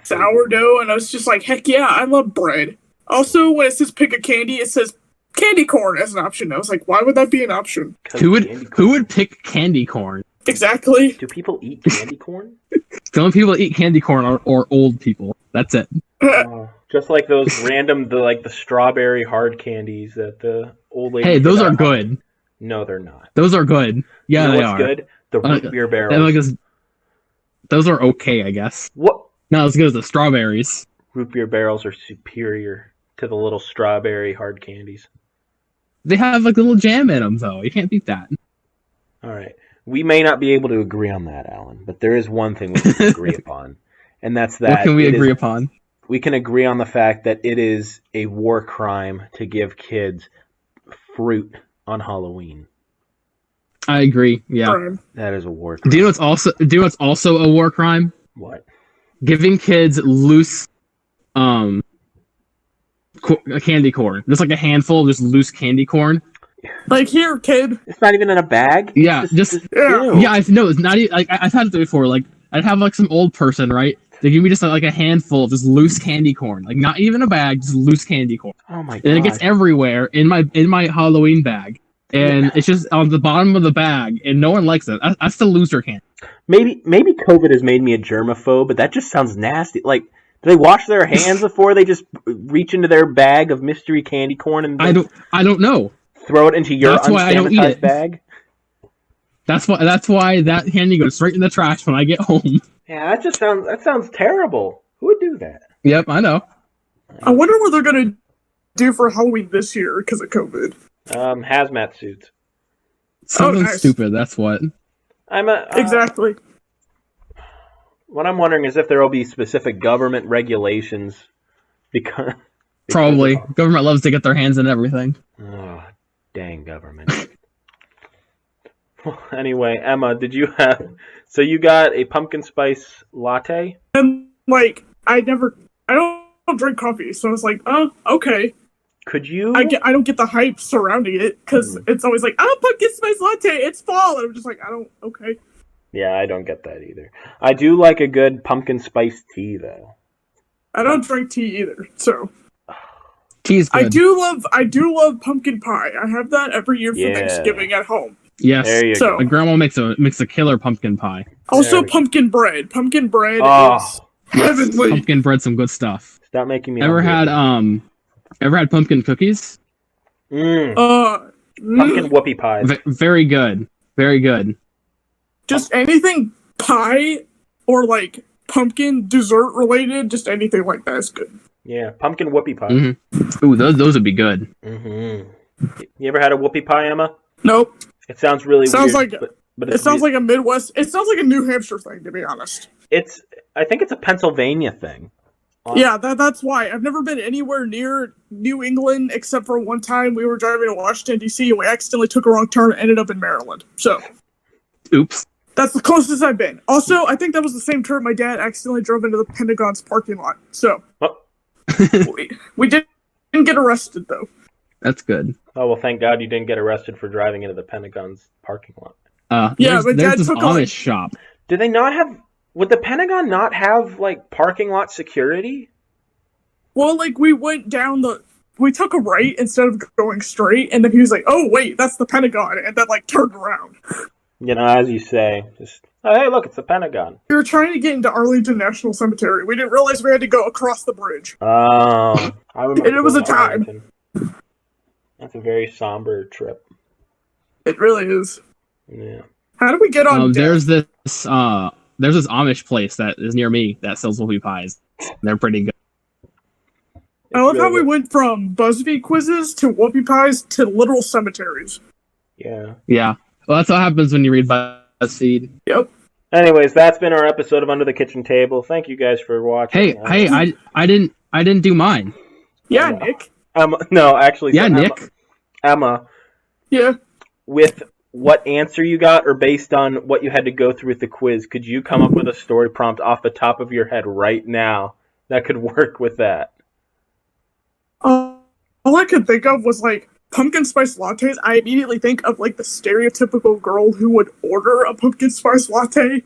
sourdough, and I was just like, heck yeah, I love bread. Also, when it says pick a candy, it says candy corn as an option. I was like, why would that be an option? Who would pick candy corn? Exactly. Do people eat candy corn? The only people that eat candy corn are old people. That's it. Just like those random, the strawberry hard candies that the old lady. Hey, those are good. No, they're not. Those are good. Yeah, they are. Good? The root beer barrels. Those are okay, I guess. What? Not as good as the strawberries. Root beer barrels are superior to the little strawberry hard candies. They have like little jam in them, though. You can't beat that. All right. We may not be able to agree on that, Alan, but there is one thing we can agree upon, and that's that. What can we agree upon? We can agree on the fact that it is a war crime to give kids fruit on Halloween. I agree. Yeah, that is a war crime. Do you know what's also a war crime? What? Giving kids loose, candy corn. Just like a handful of just loose candy corn. Like, here, kid. It's not even in a bag. Yeah, I know it's not even. Like, I've had it before. Like, I'd have like some old person, right? They give me just like a handful of just loose candy corn, like not even a bag, just loose candy corn. Oh my god! And it gets everywhere in my Halloween bag, and it's just on the bottom of the bag, and no one likes it. That's the loser candy. Maybe COVID has made me a germaphobe, but that just sounds nasty. Like, do they wash their hands before they just reach into their bag of mystery candy corn and I don't know. Throw it into your unsanitized bag? That's why that candy goes straight in the trash when I get home. Yeah, that sounds terrible. Who would do that? Yep, I know. I wonder what they're gonna do for Halloween this year because of COVID. Hazmat suits. Something stupid. That's what. Exactly. What I'm wondering is if there will be specific government regulations because probably government loves to get their hands in everything. Oh, dang government. Well, anyway, Emma, did you have? So you got a pumpkin spice latte? And like, I don't drink coffee, so I was like, oh, okay. Could you? I don't get the hype surrounding it because it's always like, oh, pumpkin spice latte, it's fall, and I'm just like, okay. Yeah, I don't get that either. I do like a good pumpkin spice tea, though. I don't drink tea either, so. Tea's good. I do love pumpkin pie. I have that every year for Thanksgiving at home. Yes. There you go. My grandma makes a killer pumpkin pie. Also, pumpkin bread. Pumpkin bread is heavenly. Pumpkin bread, some good stuff. Stop making me. Ever had pumpkin cookies? Pumpkin whoopie pies. Very good. Very good. Just anything pie or like pumpkin dessert related, just anything like that is good. Yeah, pumpkin whoopie pie. Mm-hmm. Ooh, those would be good. Mm-hmm. You ever had a whoopie pie, Emma? Nope. It sounds really weird. But it sounds like a Midwest. It sounds like a New Hampshire thing, to be honest. I think it's a Pennsylvania thing. Yeah, that's why. I've never been anywhere near New England except for one time we were driving to Washington, D.C., and we accidentally took a wrong turn and ended up in Maryland. So. Oops. That's the closest I've been. Also, I think that was the same turn my dad accidentally drove into the Pentagon's parking lot. So. we didn't get arrested, though. That's good. Oh, well, thank God you didn't get arrested for driving into the Pentagon's parking lot. But Dad took Amish shop. Did they not have... Would the Pentagon not have, like, parking lot security? Well, like, we went down we took a right instead of going straight, and then he was like, oh, wait, that's the Pentagon, and then, like, turned around. You know, as you say, just, oh, hey, look, it's the Pentagon. We were trying to get into Arlington National Cemetery. We didn't realize we had to go across the bridge. Oh. I remember. And it was a time. Arlington. That's a very somber trip. It really is. Yeah. How do we get on there's this Amish place that is near me that sells whoopie pies. They're pretty good. I love how we went from Buzzfeed quizzes to whoopie pies to literal cemeteries. Yeah. Yeah. Well, that's what happens when you read BuzzFeed. Yep. Anyways, that's been our episode of Under the Kitchen Table. Thank you guys for watching. Hey, I didn't do mine. Yeah, Nick. No, actually. Yeah, so Nick. Emma. Yeah. With what answer you got, or based on what you had to go through with the quiz, could you come up with a story prompt off the top of your head right now that could work with that? All I could think of was like pumpkin spice lattes. I immediately think of like the stereotypical girl who would order a pumpkin spice latte.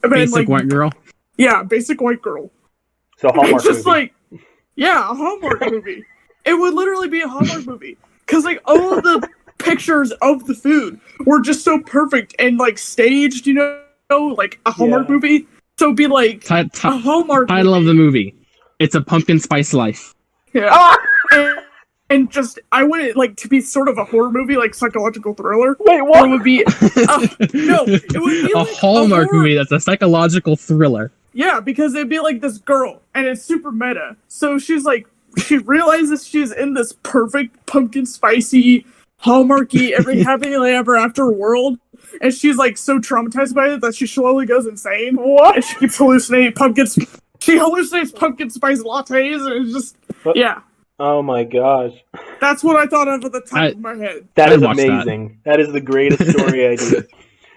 Basic white girl. Yeah, basic white girl. So Hallmark it's just movie. A Hallmark movie. It would literally be a Hallmark movie because like all of the pictures of the food were just so perfect and like staged, you know, like a Hallmark movie. So it'd be like a Hallmark title of the movie. It's a pumpkin spice life. Yeah. And just, I want it like to be sort of a horror movie, like psychological thriller. Wait, what? It would be no, it would be a like Hallmark movie that's a psychological thriller. Yeah, because it'd be like this girl, and it's super meta. So she's like, she realizes she's in this perfect pumpkin spicy, Hallmarky, every happily ever after world, and she's like so traumatized by it that she slowly goes insane. What? And she keeps hallucinating She hallucinates pumpkin spice lattes, and it's just yeah. Oh my gosh. That's what I thought of at the top of my head. That is amazing. That is the greatest story idea.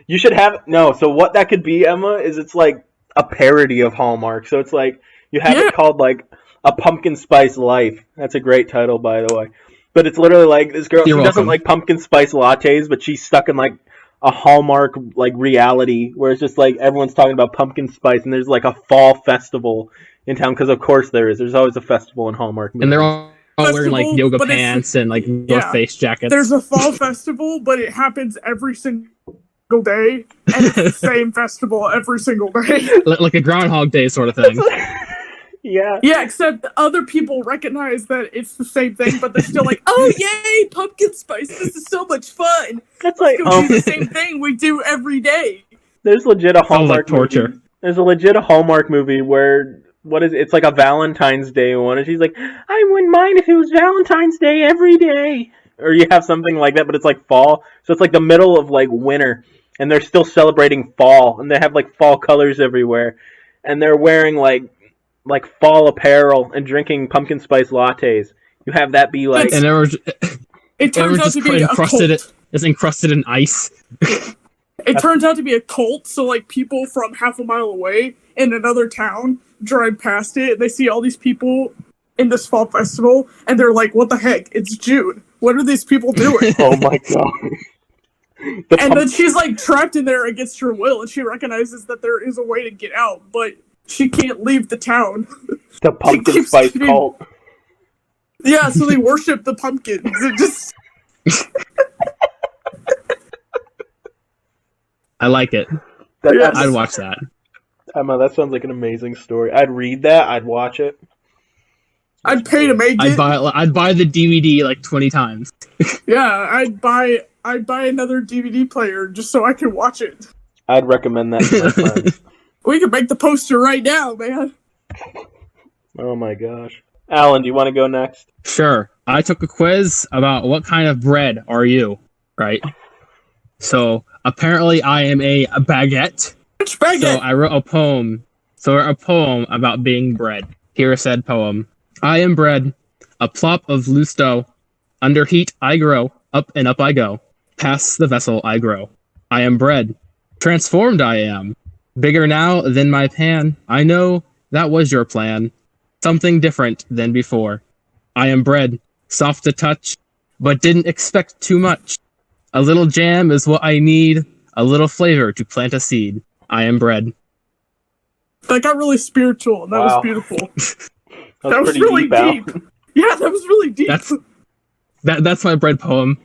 You should have so what that could be, Emma, is it's like a parody of Hallmark. So it's like you have it called like A Pumpkin Spice Life. That's a great title, by the way. But it's literally like this girl who doesn't like pumpkin spice lattes, but she's stuck in like a Hallmark like reality where it's just like everyone's talking about pumpkin spice, and there's like a fall festival in town, because of course there is. There's always a festival in Hallmark movies. And they're all wearing like yoga pants and like North Face jackets. There's a fall festival, but it happens every single day, and it's the same festival every single day. Like a Groundhog Day sort of thing. Yeah. Yeah, except other people recognize that it's the same thing, but they're still like, "Oh yay, pumpkin spice! This is so much fun." That's like do the same thing we do every day. There's legit a Hallmark torture. movie. There's a legit Hallmark movie where it's like a Valentine's Day one, and she's like, "I wouldn't mind if it was Valentine's Day every day," or you have something like that, but it's like fall, so it's like the middle of like winter, and they're still celebrating fall, and they have like fall colors everywhere, and they're wearing like fall apparel and drinking pumpkin spice lattes. You have that be like, and it turns out to be encrusted. It's encrusted in ice. It turns out to be a cult, so like people from half a mile away in another town drive past it, and they see all these people in this fall festival, and they're like, "What the heck? It's June. What are these people doing?" Oh my god. Then she's like trapped in there against her will, and she recognizes that there is a way to get out, but she can't leave the town. The pumpkin spice cult. Yeah, so they worship the pumpkins. It just... I like it. I'd watch that. Emma, that sounds like an amazing story. I'd read that. I'd watch it. I'd pay to make it. I'd buy the DVD like 20 times. Yeah, I'd buy another DVD player just so I can watch it. I'd recommend that to my friends. We can make the poster right now, man. Oh my gosh. Alan, do you want to go next? Sure. I took a quiz about what kind of bread are you, right? So apparently I am a baguette. Which baguette? So I wrote a poem. About being bread. Here said poem. I am bread, a plop of loose dough. Under heat I grow, up and up I go. Past the vessel I grow. I am bread. Transformed I am. Bigger now than my pan. I know that was your plan. Something different than before. I am bread, soft to touch, but didn't expect too much. A little jam is what I need, a little flavor to plant a seed. I am bread. That got really spiritual, and that was beautiful. That was really deep. Yeah, that was really deep. That's my bread poem.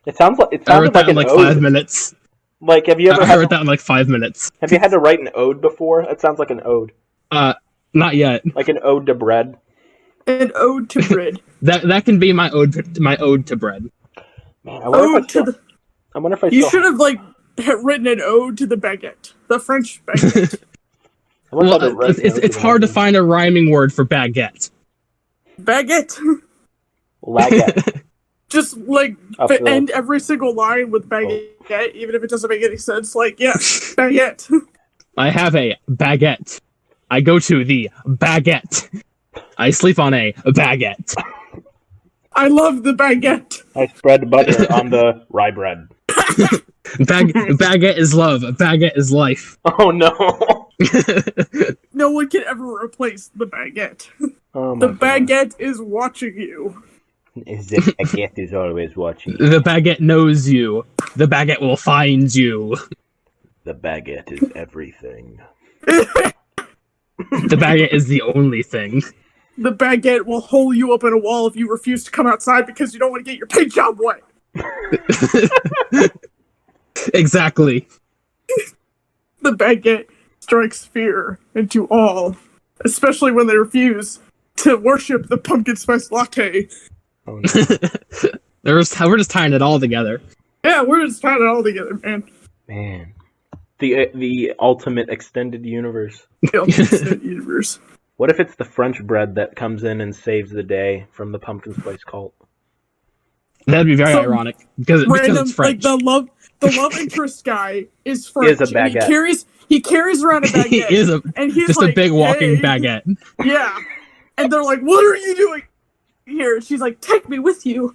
It sounds like I wrote that in like 5 minutes. Like, have you ever? I wrote that in like 5 minutes. Have you had to write an ode before? It sounds like an ode. Not yet. Like an ode to bread. An ode to bread. that can be my ode to bread. Man, I wonder if I You should have like written an ode to the baguette, the French baguette. Well, it's hard to find a rhyming word for baguette. Baguette. Laguette. Just like end every single line with baguette, even if it doesn't make any sense. Like, yeah, baguette. I have a baguette. I go to the baguette. I sleep on a baguette. I love the baguette. I spread butter on the rye bread. Baguette is love. Baguette is life. Oh no. No one can ever replace the baguette. Oh the baguette is watching you. The baguette is always watching you. The baguette knows you. The baguette will find you. The baguette is everything. The baguette is the only thing. The baguette will hole you up in a wall if you refuse to come outside because you don't want to get your paint job wet. Exactly. The baguette strikes fear into all, especially when they refuse to worship the pumpkin spice latte. Oh, no. We're just tying it all together. Yeah, we're just tying it all together, man. Man. The ultimate extended universe. The ultimate extended universe. What if it's the French bread that comes in and saves the day from the pumpkin spice cult? That'd be very Some ironic because random, it's French. like the love interest guy is French. He is a baguette. He carries around a baguette. He is and he's just like, a big walking "Hey." baguette. Yeah. And they're like, "What are you doing here?" She's like, "Take me with you."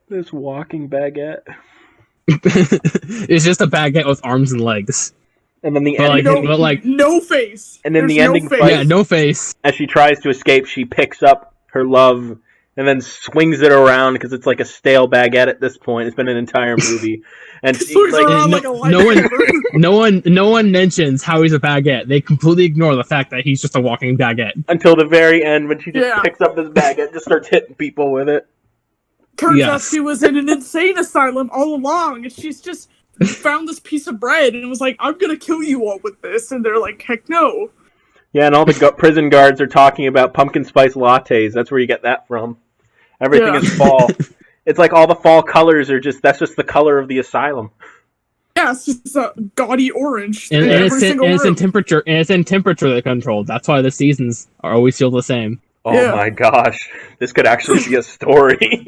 This walking baguette. It's just a baguette with arms and legs. And then the But ending, no face. And then There's the ending no face. fight, Yeah, no face. as she tries to escape, she picks up her love and then swings it around because it's like a stale baguette at this point. It's been an entire movie, and she, Swings like, around no- like a no one- lightsaber. No one mentions how he's a baguette. They completely ignore the fact that he's just a walking baguette. until the very end when she just Yeah. picks up this baguette, just starts hitting people with it. Turns out Yes. she was in an insane asylum all along, and she's just found this piece of bread and was like, "I'm gonna kill you all with this," and they're like, "Heck no." Yeah, and all the prison guards are talking about pumpkin spice lattes. That's where you get that from. Everything Yeah. is fall. It's like all the fall colors are that's just the color of the asylum. Yeah, it's just a gaudy orange And, in and, every it's, single and it's room. in temperature. And it's in temperature controlled. That's why the seasons are always feel the same. Oh Yeah. my gosh. This could actually be a story.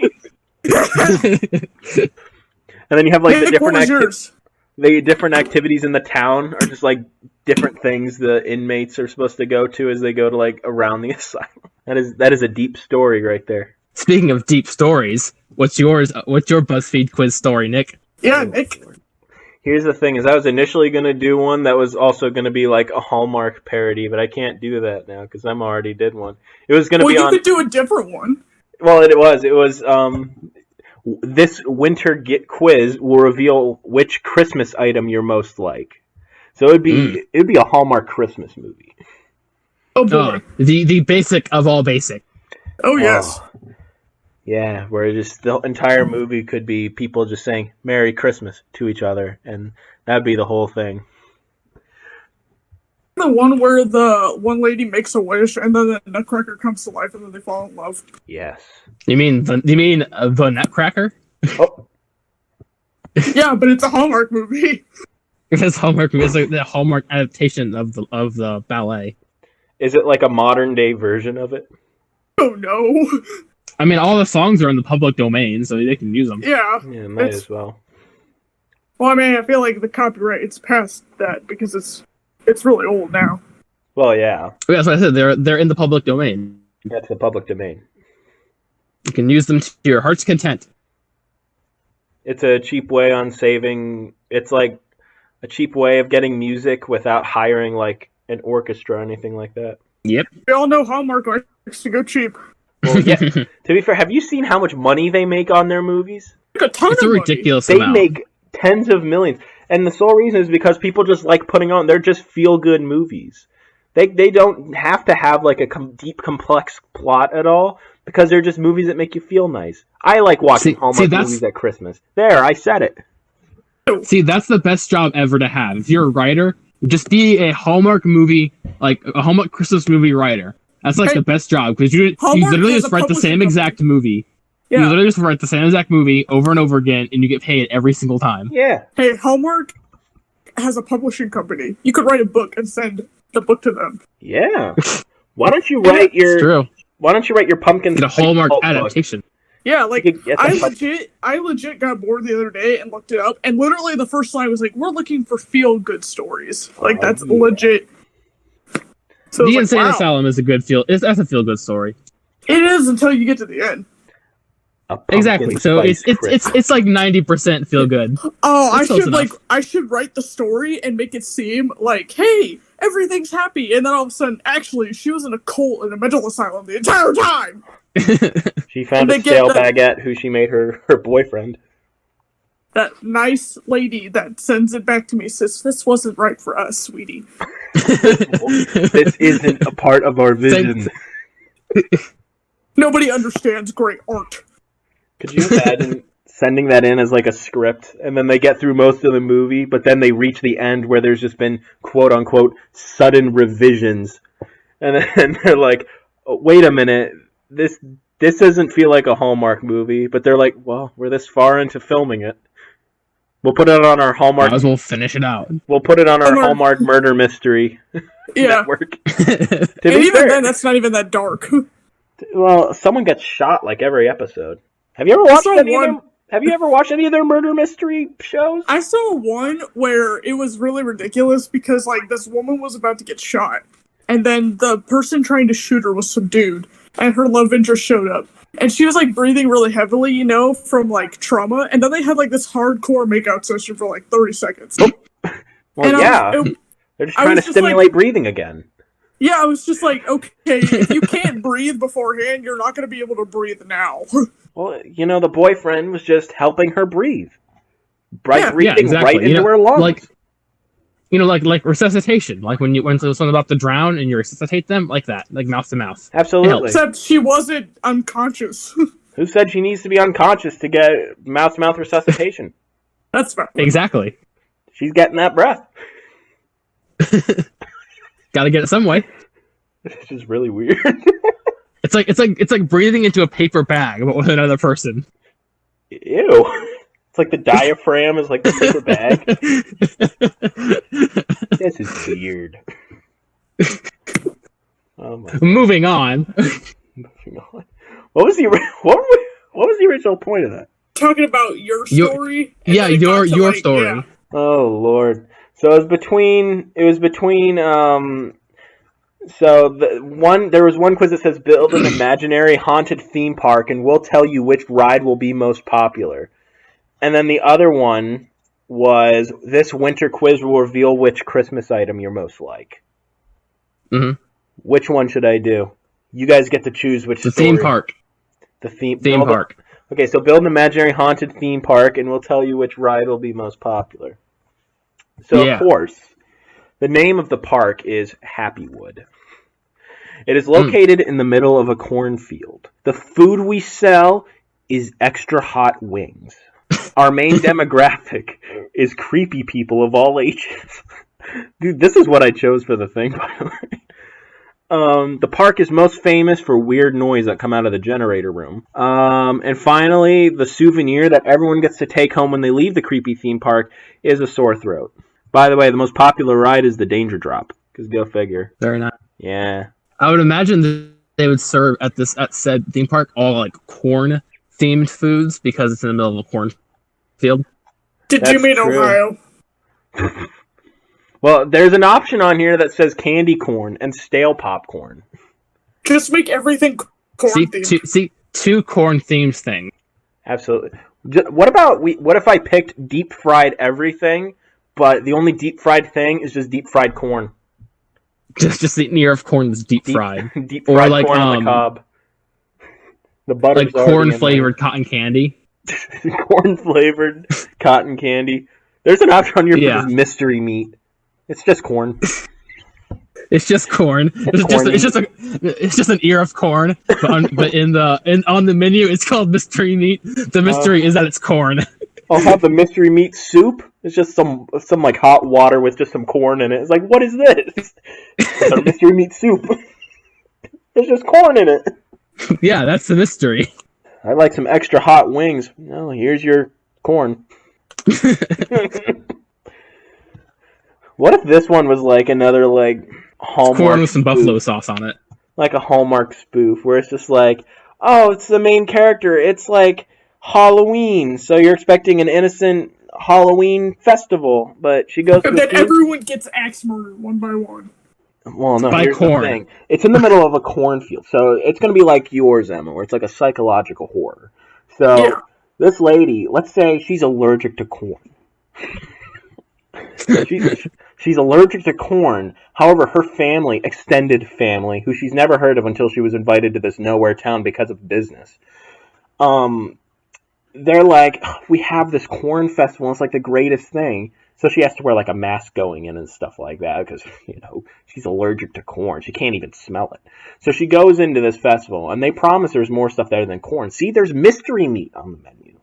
And then you have like Nick, what was yours? the different activities in the town are just like different things the inmates are supposed to go to as they go to like around the asylum. That is a deep story right there. Speaking of deep stories, what's yours? What's your BuzzFeed quiz story, Nick? Yeah, Nick. Here's the thing: is I was initially going to do one that was also going to be like a Hallmark parody, but I can't do that now because I'm already did one. It was going to Well, be you on. could do a different one. Well, it was. This winter quiz will reveal which Christmas item you're most like. So it'd be a Hallmark Christmas movie. Oh boy. The basic of all basic. Oh yes. Yeah, where just the entire movie could be people just saying "Merry Christmas" to each other, and that'd be the whole thing. The one where the one lady makes a wish and then the nutcracker comes to life and then they fall in love. Yes. You mean the Nutcracker? Oh, Yeah, but it's a Hallmark movie. Because Hallmark is like the Hallmark adaptation of the ballet. is it like a modern day version of it? Oh no. I mean, all the songs are in the public domain, so they can use them. Yeah. Yeah, might as well. Well, I mean, I feel like the copyright it's past that because it's really old now. Well, yeah, Yeah, that's what I said. They're in the public domain. that's the public domain. You can use them to your heart's content. It's a cheap way on saving. It's like a cheap way of getting music without hiring like an orchestra or anything like that. Yep. We all know Hallmark likes to go cheap. Well, yeah. To be fair, have you seen how much money they make on their movies? Like a ton It's of a money. ridiculous They amount. make tens of millions, and the sole reason is because people just like putting on. They're just feel good movies. They don't have to have like a deep complex plot at all because they're just movies that make you feel nice. I like watching Hallmark movies at Christmas. There, I said it. See, that's the best job ever to have. If you're a writer, just be a Hallmark movie, like a Hallmark Christmas movie writer. That's like the best job because you literally has just a write the same publishing exact movie. Yeah. You literally just write the same exact movie over and over again, and you get paid every single time. Yeah. Hey, Hallmark has a publishing company. You could write a book and send the book to them. Yeah. Why don't you write It's true. Why don't you write your pumpkin Get a spice Hallmark book? adaptation. Yeah, like You could get the I legit got bored the other day and looked it up, and literally the first line was like, "We're looking for feel-good stories." Like that's yeah. legit. So The it's Insane like, wow. Asylum is a good that's a feel good story. It is until you get to the end. A pumpkin Exactly. So spice Christmas. it's like 90% feel good. Oh, That's close enough. I should write the story and make it seem like, hey, everything's happy, and then all of a sudden, actually, she was in a cult in a mental asylum the entire time. She found And a they get stale the- baguette who she made her boyfriend. That nice lady that sends it back to me says, "This wasn't right for us, sweetie." This isn't a part of our vision. Nobody understands great art. Could you imagine sending that in as like a script, and then they get through most of the movie, but then they reach the end where there's just been quote unquote sudden revisions, and then they're like, oh, "Wait a minute, this doesn't feel like a Hallmark movie," but they're like, "Well, we're this far into filming it. We'll put it on our Hallmark. Might as well finish it out. We'll put it on our Hallmark murder mystery Yeah, network." To and be even fair, then, that's not even that dark. well, someone gets shot like every episode. Have you ever watched Have you ever watched any of their murder mystery shows? I saw one where it was really ridiculous because, like, this woman was about to get shot, and then the person trying to shoot her was subdued, and her love interest showed up. And she was, like, breathing really heavily, you know, from, like, trauma, and then they had, like, this hardcore makeout session for, like, 30 seconds. Well, they're just trying to stimulate breathing again. Yeah, I was just like, okay, if you can't breathe beforehand, you're not going to be able to breathe now. Well, you know, the boyfriend was just helping her breathe. Breathing exactly. right into her lungs. Like resuscitation. Like when someone's about to drown and you resuscitate them, like that. Like mouth to mouth. Absolutely. Except she wasn't unconscious. Who said she needs to be unconscious to get mouth to mouth resuscitation? That's fair. Exactly. She's getting that breath. Gotta get it some way. It's just really weird. It's like breathing into a paper bag, but with another person. Ew. It's like the diaphragm is like the paper bag. This is weird. Moving on. What was the original point of that? Talking about your story. Your story. Yeah. Oh Lord. So it was between there was one quiz that says build an imaginary haunted theme park and we'll tell you which ride will be most popular. And then the other one was this winter quiz will reveal which Christmas item you're most like. Mm-hmm. Which one should I do? You guys get to choose which The story. theme park. The theme park. Okay, so build an imaginary haunted theme park and we'll tell you which ride will be most popular. So, Of course, the name of the park is Happywood. It is located in the middle of a cornfield. The food we sell is extra hot wings. Our main demographic is creepy people of all ages. Dude, this is what I chose for the thing, by the way. The park is most famous for weird noise that come out of the generator room. And finally, the souvenir that everyone gets to take home when they leave the creepy theme park is a sore throat. By the way, the most popular ride is the Danger Drop. Because go figure. Very nice. Yeah. I would imagine that they would serve at said theme park all like corn themed foods because it's in the middle of a cornfield. Did you mean Ohio? Well, there's an option on here that says candy corn and stale popcorn. Just make everything corn themed. Two corn themes things. Absolutely. What if I picked deep fried everything, but the only deep fried thing is just deep fried corn? Just the ear of corn that's deep fried. Deep fried or like, corn on the cob. The butter, like corn flavored cotton candy. Corn flavored cotton candy. There's an option on here for this mystery meat. It's just corn. It's just corn. It's just an ear of corn. But on the menu, it's called mystery meat. The mystery is that it's corn. I'll have the mystery meat soup. It's just some like hot water with just some corn in it. It's like, what is this? It's our mystery meat soup. There's just corn in it. Yeah, that's the mystery. I'd like some extra hot wings. No, here's your corn. What if this one was like another like Hallmark corn with some spoof? buffalo sauce on it? Like a Hallmark spoof where it's just like, oh, it's the main character. It's like Halloween, so you're expecting an innocent Halloween festival, but she goes. And then everyone gets axe murdered one by one. Well, no, by here's corn. The thing. It's in the middle of a cornfield, so it's going to be like yours, Emma, where it's like a psychological horror. So this lady, let's say she's allergic to corn. She's allergic to corn. However, her family, extended family, who she's never heard of until she was invited to this nowhere town because of business, they're like, we have this corn festival. It's like the greatest thing. So she has to wear like a mask going in and stuff like that because, she's allergic to corn. She can't even smell it. So she goes into this festival and they promise there's more stuff there than corn. See, there's mystery meat on the menu.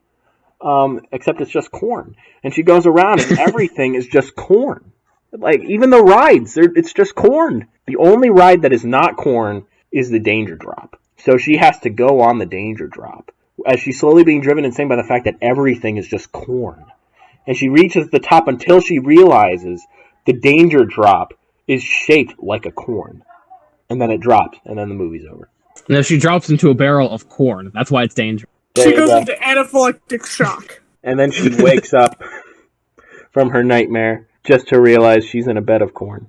Except it's just corn. And she goes around and everything is just corn. Like, even the rides, it's just corn. The only ride that is not corn is the Danger Drop. So she has to go on the Danger Drop as she's slowly being driven insane by the fact that everything is just corn. And she reaches the top until she realizes the Danger Drop is shaped like a corn. And then it drops, and then the movie's over. No, she drops into a barrel of corn. That's why it's dangerous. She goes into anaphylactic shock. And then she wakes up from her nightmare just to realize she's in a bed of corn.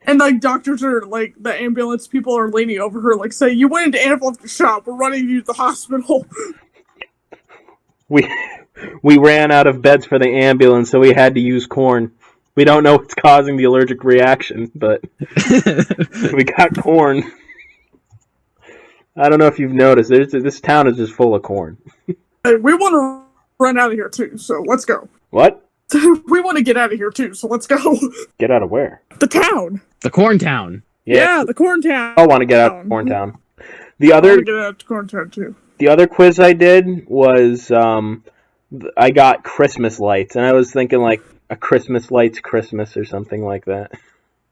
And like doctors are like, the ambulance people are leaning over her, like, say, "You went into anaphylactic shock. We're running you to the hospital." We ran out of beds for the ambulance, so we had to use corn. We don't know what's causing the allergic reaction, but we got corn. I don't know if you've noticed. This town is just full of corn. Hey, we want to run out of here too, so let's go. What? We want to get out of here too, so let's go. Get out of where? The town. The corn town. Yeah, the corn town. I want to get out of corn town. I want to get out of corn town too. The other quiz I did was I got Christmas lights, and I was thinking like a Christmas lights Christmas or something like that.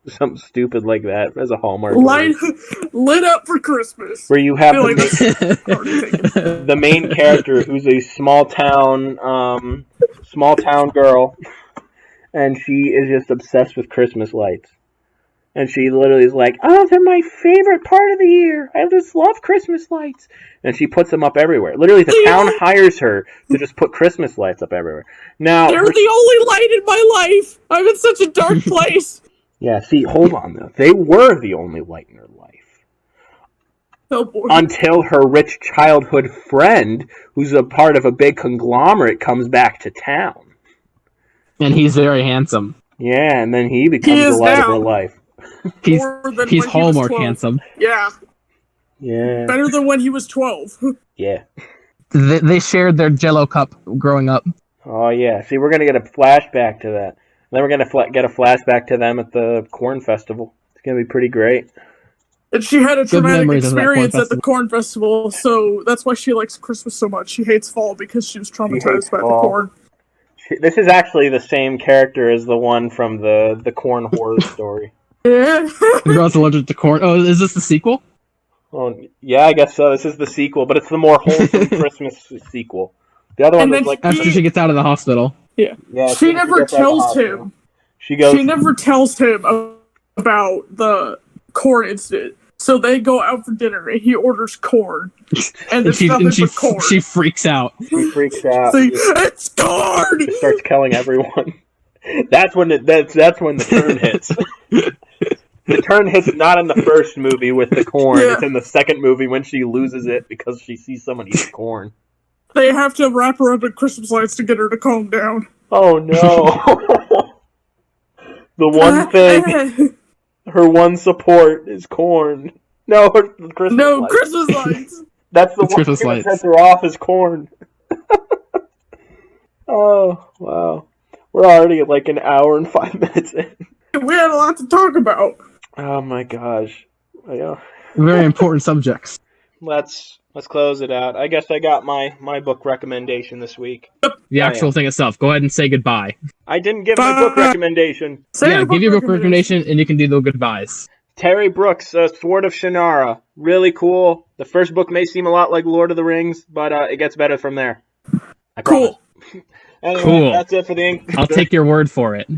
Something stupid like that as a Hallmark. Lit up for Christmas. Where you have the main character who's a small town girl, and she is just obsessed with Christmas lights. And she literally is like, "Oh, they're my favorite part of the year. I just love Christmas lights." And she puts them up everywhere. Literally, the town hires her to just put Christmas lights up everywhere. Now, they're the only light in my life. I'm in such a dark place. Yeah, see, hold on, though. They were the only light in her life. Oh, boy. Until her rich childhood friend, who's a part of a big conglomerate, comes back to town. And he's very handsome. Yeah, and then he becomes the light of her life. He's Hallmark handsome. Yeah. Yeah. Better than when he was 12. Yeah. They shared their Jell-O cup growing up. Oh, yeah. See, we're going to get a flashback to that. Then we're going to get a flashback to them at the Corn Festival. It's going to be pretty great. And she had a traumatic experience at the Corn Festival, so that's why she likes Christmas so much. She hates fall because she was traumatized by the corn. This is actually the same character as the one from the corn horror story. Yeah. The girl's allergic to corn. Oh, is this the sequel? Oh, yeah, I guess so. This is the sequel, but it's the more wholesome Christmas sequel. The other one was like after she gets out of the hospital. Yeah. She never tells him. She never tells him about the corn incident. So they go out for dinner, and he orders corn, and there's nothing but corn. She freaks out. She freaks out. It's corn. She starts killing everyone. That's when the turn hits. The turn hits not in the first movie with the corn. Yeah. It's in the second movie when she loses it because she sees someone eat corn. They have to wrap her up in Christmas lights to get her to calm down. Oh no! The one thing, her one support is corn. No, Christmas lights. Christmas lights. That's the one thing that sets her off is corn. Oh wow! We're already at like an hour and 5 minutes in. We had a lot to talk about. Oh my gosh! Yeah. Very important subjects. Let's close it out. I guess I got my book recommendation this week. The actual thing itself. Go ahead and say goodbye. I didn't give my book recommendation. Give your book recommendation, and you can do the goodbyes. Terry Brooks, Sword of Shannara. Really cool. The first book may seem a lot like Lord of the Rings, but it gets better from there. I promise. Anyway, cool. That's it for the I'll take your word for it.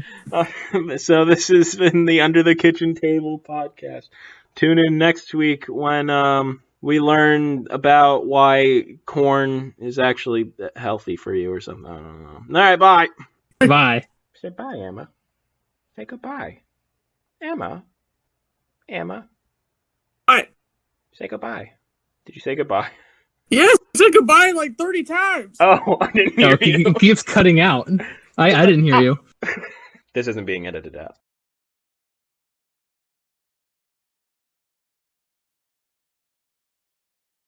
So this has been the Under the Kitchen Table podcast. Tune in next week when we learn about why corn is actually healthy for you or something. I don't know. All right, bye. Bye. Say bye, Emma. Say goodbye. Emma. Bye. Say goodbye. Did you say goodbye? Yes, say goodbye like 30 times. Oh, I didn't hear you. He keeps cutting out. I didn't hear you. This isn't being edited out.